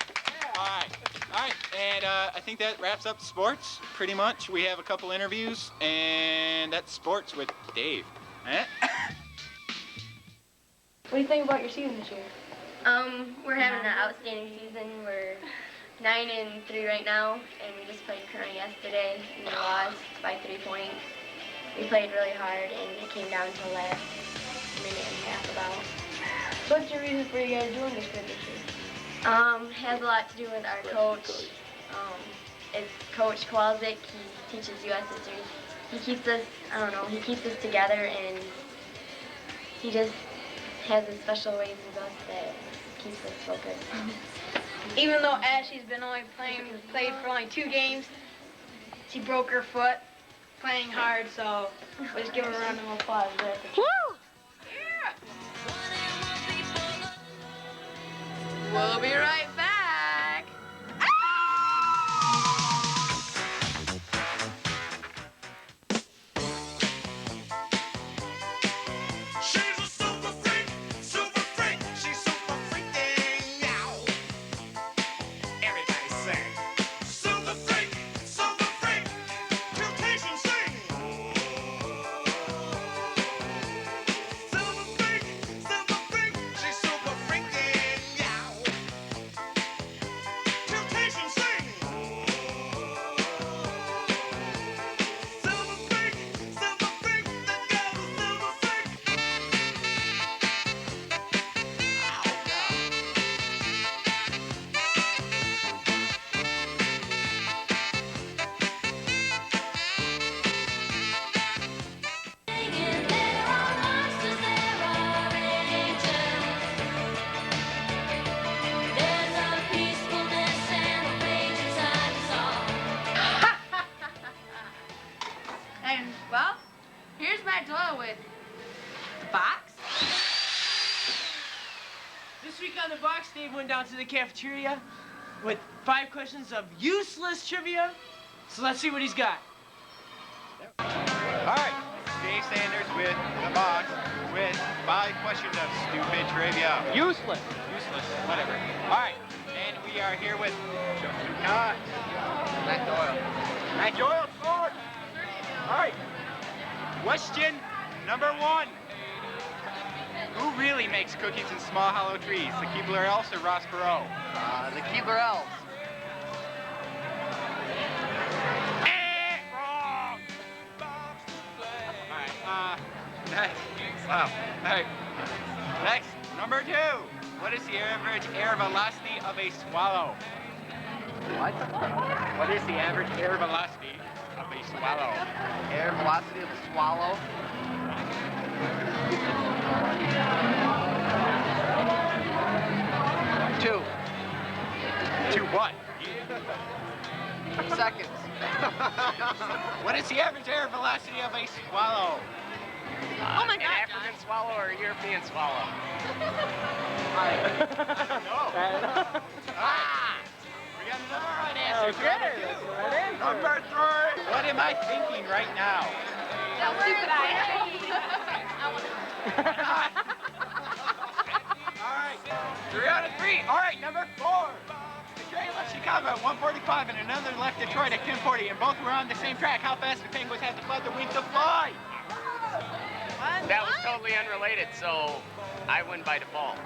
[SPEAKER 11] All right. All right, and I think that wraps up sports, pretty much. We have a couple interviews, and that's sports with Dave.
[SPEAKER 14] What do you think about your season this year?
[SPEAKER 4] We're having an outstanding season. We're 9-3 right now, and we just played Kern yesterday, and we lost by 3 points. We played really hard, and it came down to the last minute and a half about.
[SPEAKER 14] So what's your reason for you guys doing this good this year?
[SPEAKER 4] Has a lot to do with our coach. It's Coach Kowalczyk. He teaches US history. He keeps us, I don't know, he keeps us together, and he just has his special ways with us that keeps us focused.
[SPEAKER 14] Even though Ashley's been played for only 2 games, she broke her foot playing hard, so we'll just give her a round of applause. Woo!
[SPEAKER 4] We'll be right back.
[SPEAKER 9] She's a super freak, she's super freaking out. Everybody sing. Super freak, temptation sing. Super freak, she's super freaking out. Temptation sing. Super freak, that girl's a super freak.
[SPEAKER 14] And, well, here's Matt Doyle with the box.
[SPEAKER 17] This week on the box, Dave went down to the cafeteria with 5 questions of useless trivia. So let's see what he's got.
[SPEAKER 11] All right, Dave Sanders with the box with 5 questions of stupid trivia.
[SPEAKER 2] Useless.
[SPEAKER 11] Useless, whatever. All right, and we are here with Justin Cox. Matt Doyle. Matt Doyle scored. All right, question number 1. Who really makes cookies in small hollow trees? The Keebler Elves or Ross Perot?
[SPEAKER 24] The Keebler Elves.
[SPEAKER 11] Wrong. All right, next. Wow. All right. Next, number 2. What is the average air velocity of a swallow?
[SPEAKER 24] What?
[SPEAKER 11] What is the average air velocity of a swallow?
[SPEAKER 24] Air velocity of a swallow. Two.
[SPEAKER 11] 2 what?
[SPEAKER 24] Seconds.
[SPEAKER 11] What is the average air velocity of a swallow?
[SPEAKER 4] Oh my God,
[SPEAKER 24] An African swallow or a European swallow?
[SPEAKER 11] No. Ah! We got another right answer.
[SPEAKER 2] Okay, that's the right answer.
[SPEAKER 11] Number 3. What am I thinking right now?
[SPEAKER 4] That stupid eye.
[SPEAKER 11] All right, 3 out of 3. All right, number 4. The train left Chicago at 1:45 and another left Detroit at 10:40, and both were on the same track. How fast the Penguins had to flood their wings to fly?
[SPEAKER 24] That was totally unrelated, so I win by default.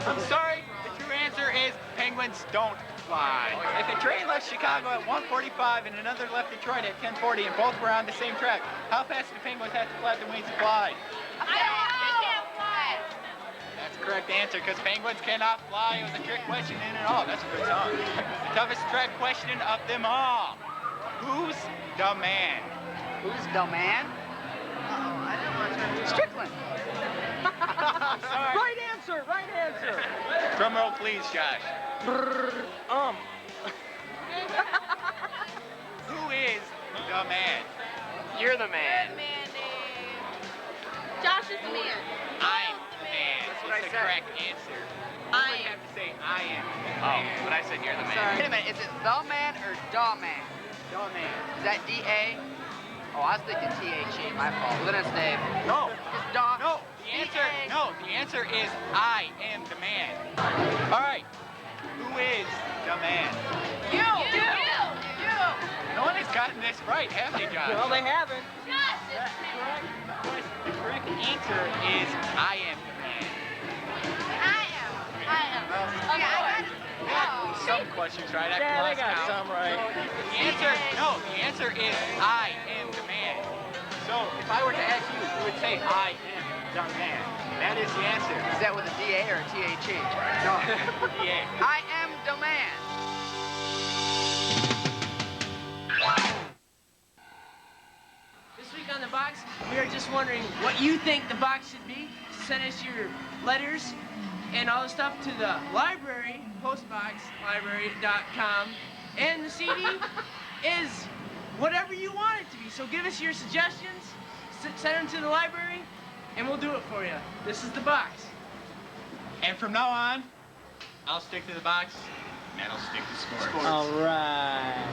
[SPEAKER 11] I'm sorry, the true answer is Penguins don't fly. If the train left Chicago at 1:45 and another left Detroit at 10:40 and both were on the same track, how fast do Penguins have to flap their wings to fly?
[SPEAKER 4] I can't fly.
[SPEAKER 11] That's the correct answer, because Penguins cannot fly. It was a trick question in and all. That's a good song. The toughest track question of them all. Who's the man?
[SPEAKER 24] Who's the man? Strickland.
[SPEAKER 11] Sorry.
[SPEAKER 2] Right answer, right answer.
[SPEAKER 11] Drum roll, please, Josh. Who is the man?
[SPEAKER 24] You're the man.
[SPEAKER 4] Josh is the man.
[SPEAKER 11] I'm the man.
[SPEAKER 24] That's what I
[SPEAKER 11] It's the
[SPEAKER 24] said.
[SPEAKER 11] correct answer.
[SPEAKER 4] I
[SPEAKER 11] You
[SPEAKER 4] am.
[SPEAKER 11] have to say I am.
[SPEAKER 24] Oh, but I said you're the man. Wait a minute, is it the man or da man?
[SPEAKER 11] The man.
[SPEAKER 24] Is that D-A? Oh, I was thinking T-H-E, my fault. Well, then it's Dave.
[SPEAKER 11] No.
[SPEAKER 24] It's da.
[SPEAKER 11] No. The answer is I am the man. All right. Who is the man?
[SPEAKER 4] You.
[SPEAKER 11] No one has gotten this right, have they, Josh?
[SPEAKER 2] Well, they haven't.
[SPEAKER 11] The correct answer is I am the man.
[SPEAKER 4] I am.
[SPEAKER 2] Okay, I got
[SPEAKER 11] some questions right.
[SPEAKER 27] Yeah, they got some right.
[SPEAKER 11] The answer is I am the man. So if I were to ask you, you would say I am the man. That is the answer.
[SPEAKER 24] Is that with a DA or a THE?
[SPEAKER 11] No, DA.
[SPEAKER 24] I am the man.
[SPEAKER 17] This week on the box, we are just wondering what you think the box should be. Send us your letters and all the stuff to the library, postboxlibrary.com. And the CD is whatever you want it to be. So give us your suggestions, send them to the library, and we'll do it for you. This is the box.
[SPEAKER 11] And from now on, I'll stick to the box, and I'll stick to sports.
[SPEAKER 27] All right.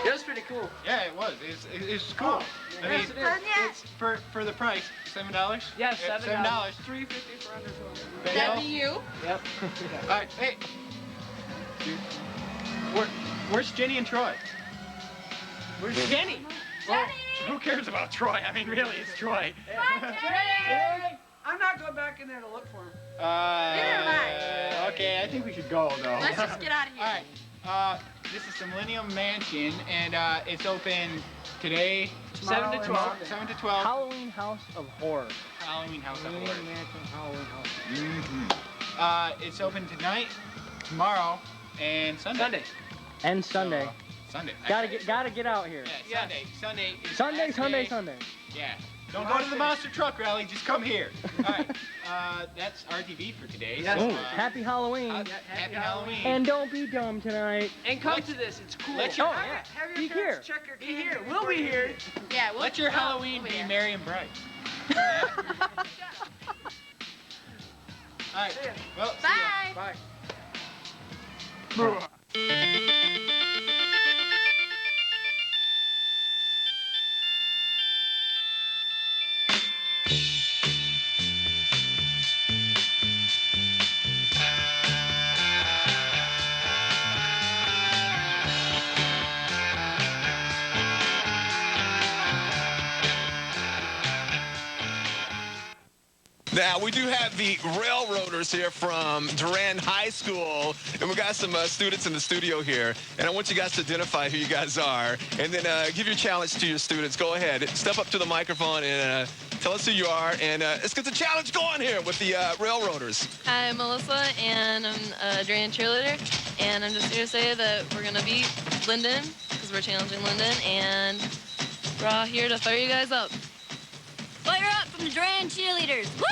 [SPEAKER 17] It was pretty cool.
[SPEAKER 11] Yeah, it was. It's cool. I mean,
[SPEAKER 17] Yes, it is.
[SPEAKER 11] it's for the price, $7.
[SPEAKER 17] Yeah,
[SPEAKER 11] $7.
[SPEAKER 17] $7.
[SPEAKER 6] $3.50 for under 12.
[SPEAKER 11] That'd
[SPEAKER 6] be you?
[SPEAKER 17] Yep.
[SPEAKER 11] All right, hey. Dude, where's Jenny and Troy?
[SPEAKER 17] Where's Jenny?
[SPEAKER 11] Well, who cares about Troy? I mean, really, it's Troy.
[SPEAKER 7] Hey, I'm not going back in there to look for him.
[SPEAKER 11] Okay, I think we should go, though.
[SPEAKER 6] Let's just get out of here.
[SPEAKER 11] All right. This is the Millennium Mansion, and it's open today.
[SPEAKER 17] 7 to 12.
[SPEAKER 11] 7 to 12.
[SPEAKER 27] Halloween House of Horror.
[SPEAKER 11] Halloween House of Horror.
[SPEAKER 27] Mansion Halloween House.
[SPEAKER 11] It's open tonight, tomorrow, and Sunday.
[SPEAKER 27] And Sunday.
[SPEAKER 11] Sunday.
[SPEAKER 27] Gotta get out here.
[SPEAKER 11] Yeah, Sunday. Sunday. Yeah. Don't go to the Monster Truck Rally, just come here. All right. That's RTV for today.
[SPEAKER 27] Yes.
[SPEAKER 11] So,
[SPEAKER 27] Happy Halloween.
[SPEAKER 11] Happy Halloween.
[SPEAKER 27] And don't be dumb tonight.
[SPEAKER 17] And come to this, it's cool.
[SPEAKER 11] Let your,
[SPEAKER 7] Have your
[SPEAKER 27] Be
[SPEAKER 7] parents
[SPEAKER 27] here.
[SPEAKER 7] check your
[SPEAKER 17] Be
[SPEAKER 7] candy
[SPEAKER 17] here.
[SPEAKER 7] before
[SPEAKER 17] We'll be
[SPEAKER 7] you
[SPEAKER 17] here.
[SPEAKER 6] Yeah, we'll
[SPEAKER 11] let your Halloween be merry and bright. All right. Well, see ya.
[SPEAKER 6] Bye.
[SPEAKER 11] Bye.
[SPEAKER 10] Now, we do have the Railroaders here from Durand High School, and we got some students in the studio here, and I want you guys to identify who you guys are, and then give your challenge to your students. Go ahead, step up to the microphone and tell us who you are, and let's get the challenge going here with the Railroaders.
[SPEAKER 12] I'm Melissa, and I'm a Durand cheerleader, and I'm just here to say that we're going to beat Linden, because we're challenging Linden, and We're all here to fire you guys up.
[SPEAKER 3] Fire up from the Durand cheerleaders. Woo!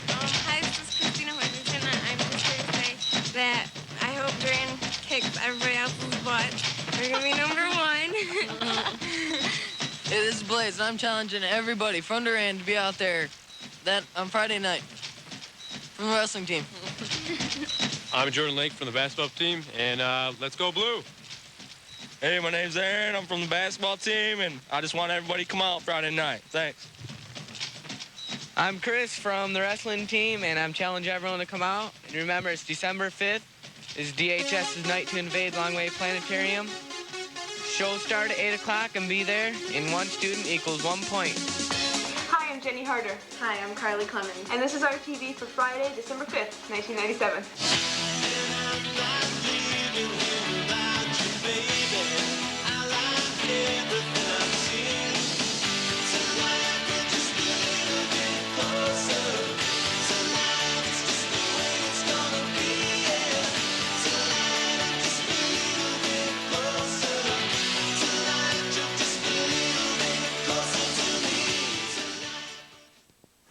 [SPEAKER 15] Hi, this is Christina Hoyington. I'm just here to say that I hope Durand kicks everybody else's butt. We're gonna be number one.
[SPEAKER 23] Hey, this is Blaze, and I'm challenging everybody from Durand to be out there on Friday night from the wrestling team.
[SPEAKER 19] I'm Jordan Lake from the basketball team, and let's go blue.
[SPEAKER 20] Hey, my name's Aaron. I'm from the basketball team, and I just want everybody to come out Friday night. Thanks.
[SPEAKER 21] I'm Chris from the wrestling team, and I'm challenging everyone to come out. And remember, it's December 5th. It's DHS's night to invade Longway Planetarium. Show start at 8 o'clock and be there. And 1 student equals 1 point.
[SPEAKER 6] Hi, I'm Jenny Harder. Hi, I'm Carly Clemens. And this is RTV for Friday, December 5th, 1997.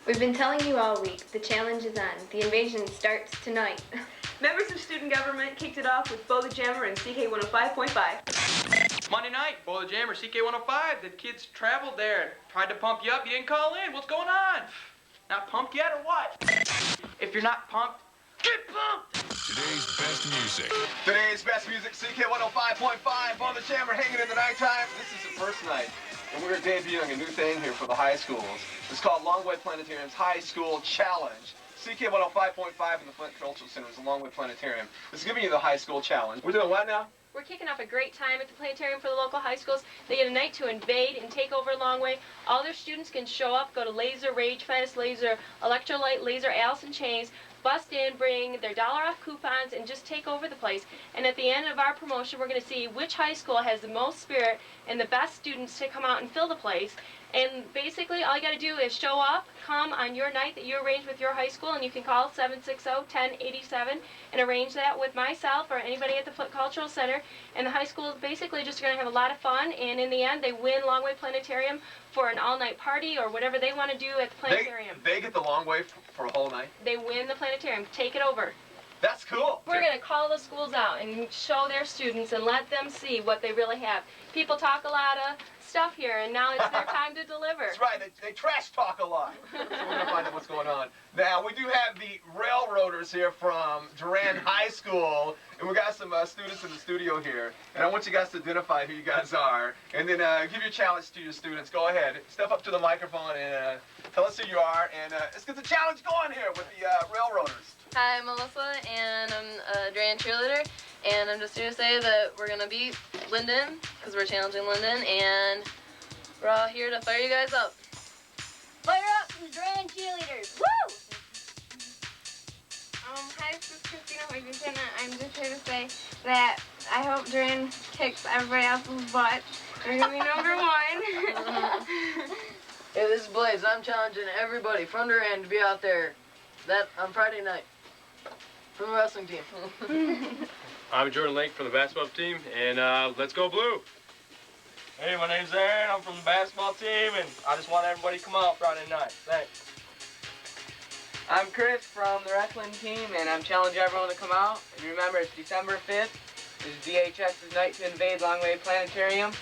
[SPEAKER 4] We've been telling you all week, the challenge is on. The invasion starts tonight.
[SPEAKER 6] Members of student government kicked it off with Bo the Jammer and CK 105.5.
[SPEAKER 2] Monday night, Bo the Jammer, CK 105. The kids traveled there, tried to pump you up. You didn't call in. What's going on? Not pumped yet or what? If you're not pumped, get pumped.
[SPEAKER 10] Today's best music. Today's best music, CK 105.5 on the Jammer, hanging in the nighttime. This is the first night, and we're debuting a new thing here for the high schools. It's called Longway Planetarium's High School Challenge. CK 105.5 in the Flint Cultural Center is the Longway Planetarium. This is giving you the high school challenge. We're doing what now?
[SPEAKER 25] We're kicking off a great time at the Planetarium for the local high schools. They get a night to invade and take over Longway. All their students can show up, go to Laser Rage Fest, Laser Electrolyte, Laser Alice in Chains, bust in, bring their $off coupons, and just take over the place. And at the end of our promotion, we're going to see which high school has the most spirit and the best students to come out and fill the place. And basically, all you got to do is show up, come on your night that you arrange with your high school, and you can call 760-1087 and arrange that with myself or anybody at the Flint Cultural Center. And the high school is basically just going to have a lot of fun, and in the end, they win Longway Planetarium for an all-night party or whatever they want to do at the Planetarium.
[SPEAKER 10] They get the Longway for a whole night?
[SPEAKER 25] They win the Planetarium. Take it over.
[SPEAKER 10] That's cool.
[SPEAKER 25] We're going to call the schools out and show their students and let them see what they really have. People talk a lot of stuff here, and now it's their time to deliver.
[SPEAKER 10] That's right. They trash talk a lot. So we're going to find out what's going on. Now, we do have the Railroaders here from Durand High School, and we got some students in the studio here. And I want you guys to identify who you guys are, and then give your challenge to your students. Go ahead. Step up to the microphone and tell us who you are, and let's get the challenge going here with the Railroaders.
[SPEAKER 12] Hi, I'm Melissa, and I'm a Durand cheerleader, and I'm just here to say that we're going to beat Linden, because we're challenging Linden, and we're all here to fire you guys up.
[SPEAKER 3] Fire up from the Durand cheerleaders. Woo!
[SPEAKER 15] Hi, this is Christina Hoyington. I'm just here to say that I hope Durand kicks everybody else's butt. We're gonna be number one.
[SPEAKER 23] Hey, this is Blaze. I'm challenging everybody from Durand to be out there on Friday night from the wrestling team.
[SPEAKER 19] I'm Jordan Lake from the basketball team, and let's go blue.
[SPEAKER 20] Hey, my name's Aaron. I'm from the basketball team, and I just want everybody to come out Friday night. Thanks.
[SPEAKER 21] I'm Chris from the wrestling team, and I'm challenging everyone to come out. And remember, it's December 5th. It's DHS's night to invade Longway Planetarium.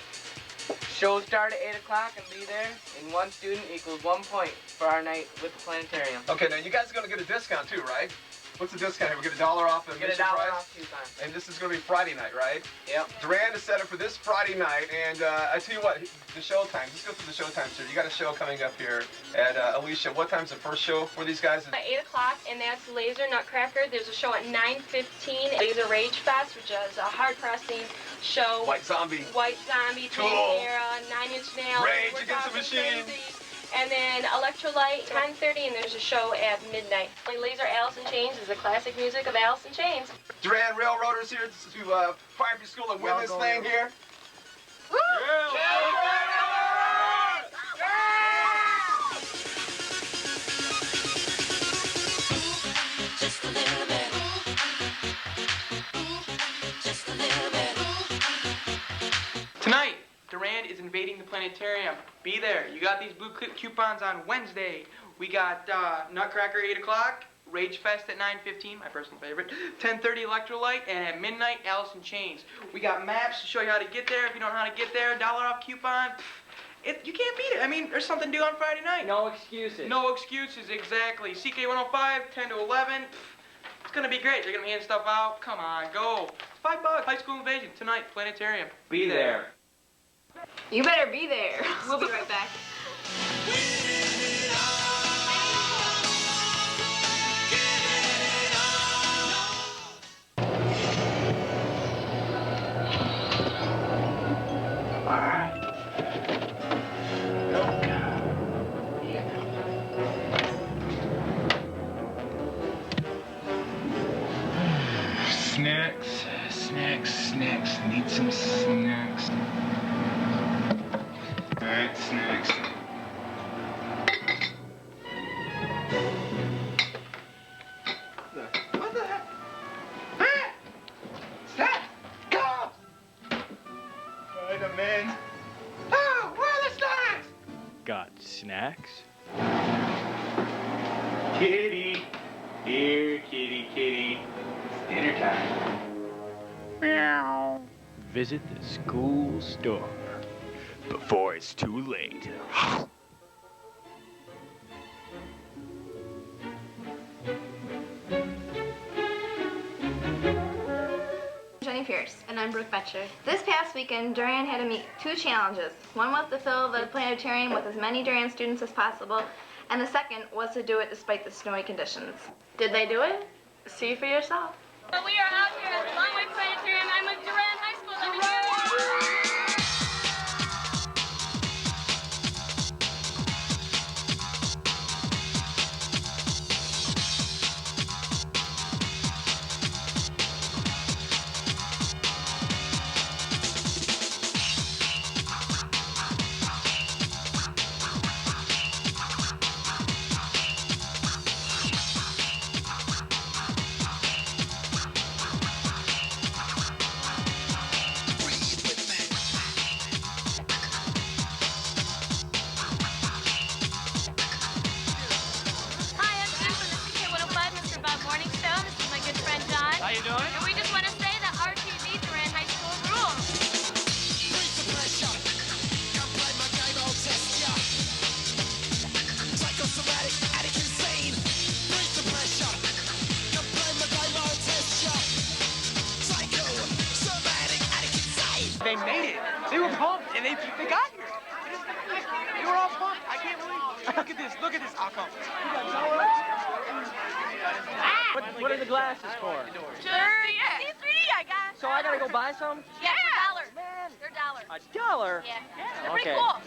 [SPEAKER 21] Show start at 8 o'clock and be there. And 1 student equals 1 point for our night with the Planetarium.
[SPEAKER 10] Okay, now you guys are going to get a discount too, right? What's the discount here? We get $1 off the
[SPEAKER 21] Get
[SPEAKER 10] admission
[SPEAKER 21] $1
[SPEAKER 10] price?
[SPEAKER 21] off coupon.
[SPEAKER 10] And this is going to be Friday night, right?
[SPEAKER 21] Yep.
[SPEAKER 10] Durand is set up for this Friday night, and I tell you what, the show times. Let's go through the show times here. You got a show coming up here at Alisha. What time's the first show for these guys?
[SPEAKER 25] At 8 o'clock, and that's Laser Nutcracker. There's a show at 9:15. Laser Rage Fest, which is a hard-pressing show.
[SPEAKER 10] White Zombie.
[SPEAKER 25] White Zombie,
[SPEAKER 10] Tool.
[SPEAKER 25] Pantera, 9 Inch Nails.
[SPEAKER 10] Rage
[SPEAKER 25] We're
[SPEAKER 10] Against the
[SPEAKER 25] talking
[SPEAKER 10] Machine.
[SPEAKER 25] crazy. And then Electrolyte, 10:30, and there's a show at midnight. Laser Alice in Chains is the classic music of Alice in Chains.
[SPEAKER 10] Durand Railroaders here to fire up your school and win this thing here.
[SPEAKER 25] Woo!
[SPEAKER 9] Just a little bit. Just a little bit.
[SPEAKER 2] Tonight, Durand
[SPEAKER 1] the Planetarium. Be there. You got these blue coupons on Wednesday. We got Nutcracker 8 o'clock, Rage Fest at 9:15, my personal favorite, 10:30 Electrolyte, and at midnight, Alice in Chains. We got maps to show you how to get there. If you don't know how to get there, $1 off coupon. You can't beat it. I mean, there's something to do on Friday night.
[SPEAKER 2] No excuses.
[SPEAKER 1] No excuses, exactly. CK 105, 10 to 11. It's going to be great. They're going to be handing stuff out. Come on, go. $5. High School Invasion tonight, Planetarium.
[SPEAKER 2] Be there.
[SPEAKER 13] You better be there. We'll be right back.
[SPEAKER 11] Snacks. Need some snacks. All right, snacks. What the heck? Ah! Stop! Go! All right, I'm in. Oh, where are the snacks?
[SPEAKER 5] Got snacks?
[SPEAKER 11] Kitty. Here, kitty. It's dinner time. Meow.
[SPEAKER 5] Visit the school store before it's too late.
[SPEAKER 13] Jenny Pierce. And I'm Brooke Boettcher. This past weekend, Durand had to meet 2 challenges. One was to fill the planetarium with as many Durand students as possible, and the second was to do it despite the snowy conditions. Did they do it? See for yourself.
[SPEAKER 25] Well, we are out here at the Longway Planetarium. I'm with Durand High School. Let me hear it.
[SPEAKER 1] They made it. They were pumped, and they got here. They were all pumped. I can't believe it. Look at this. I'll come.
[SPEAKER 2] What are the glasses for?
[SPEAKER 25] Sure, yeah. C3, I got.
[SPEAKER 2] So I gotta go buy some?
[SPEAKER 25] Yeah, $1. Man. They're $1.
[SPEAKER 2] $1?
[SPEAKER 25] Yeah. They're pretty
[SPEAKER 2] Okay.
[SPEAKER 25] cool.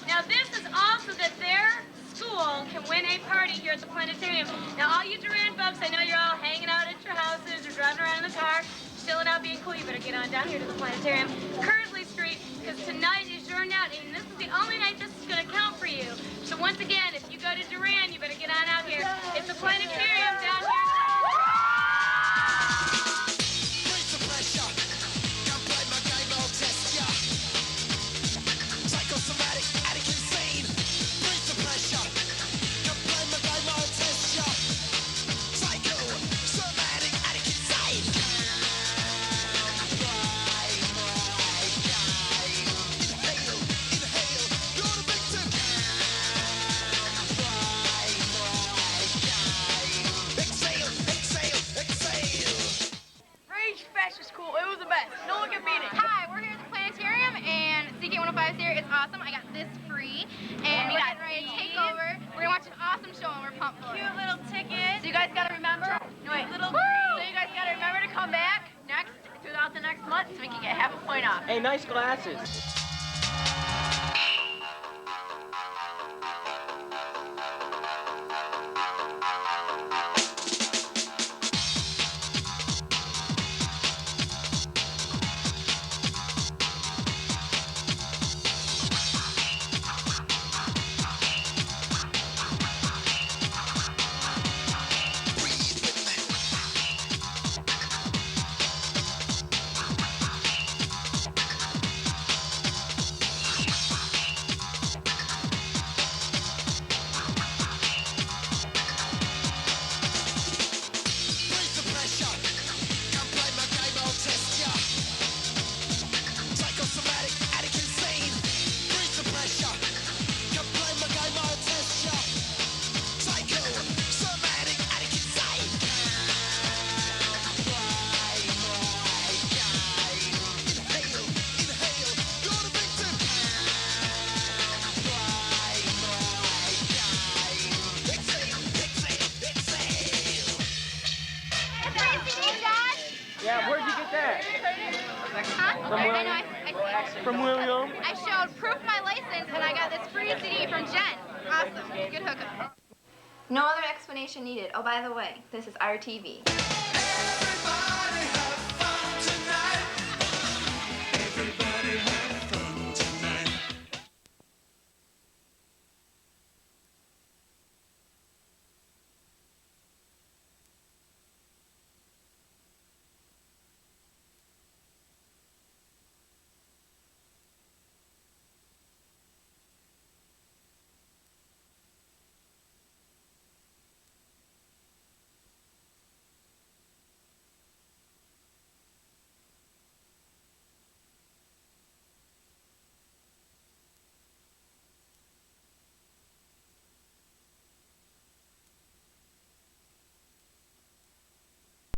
[SPEAKER 25] Now, this is also that their school can win a party here at the Planetarium. Now, all you Durand folks, I know you're all hanging out at your houses or driving around in the car, chilling out, being cool. You better get on down here to the Planetarium, Kersley Street, because tonight is your night, and this is the only night this is going to count for you. So once again, if you go to Durand, you better get on out here. It's the Planetarium down here.
[SPEAKER 13] Awesome. I got this free, and we got ready to take over. We're gonna watch an awesome show, and we're pumped for it.
[SPEAKER 25] Cute little ticket.
[SPEAKER 13] So you guys gotta remember.
[SPEAKER 25] No, wait.
[SPEAKER 13] So you guys gotta remember to come back throughout the next month, so we can get half a point off.
[SPEAKER 2] Hey, nice glasses. that? From William.
[SPEAKER 8] I showed proof of my license and I got this free CD from Jen. Awesome. Good hookup.
[SPEAKER 13] No other explanation needed. Oh, by the way, this is RTV.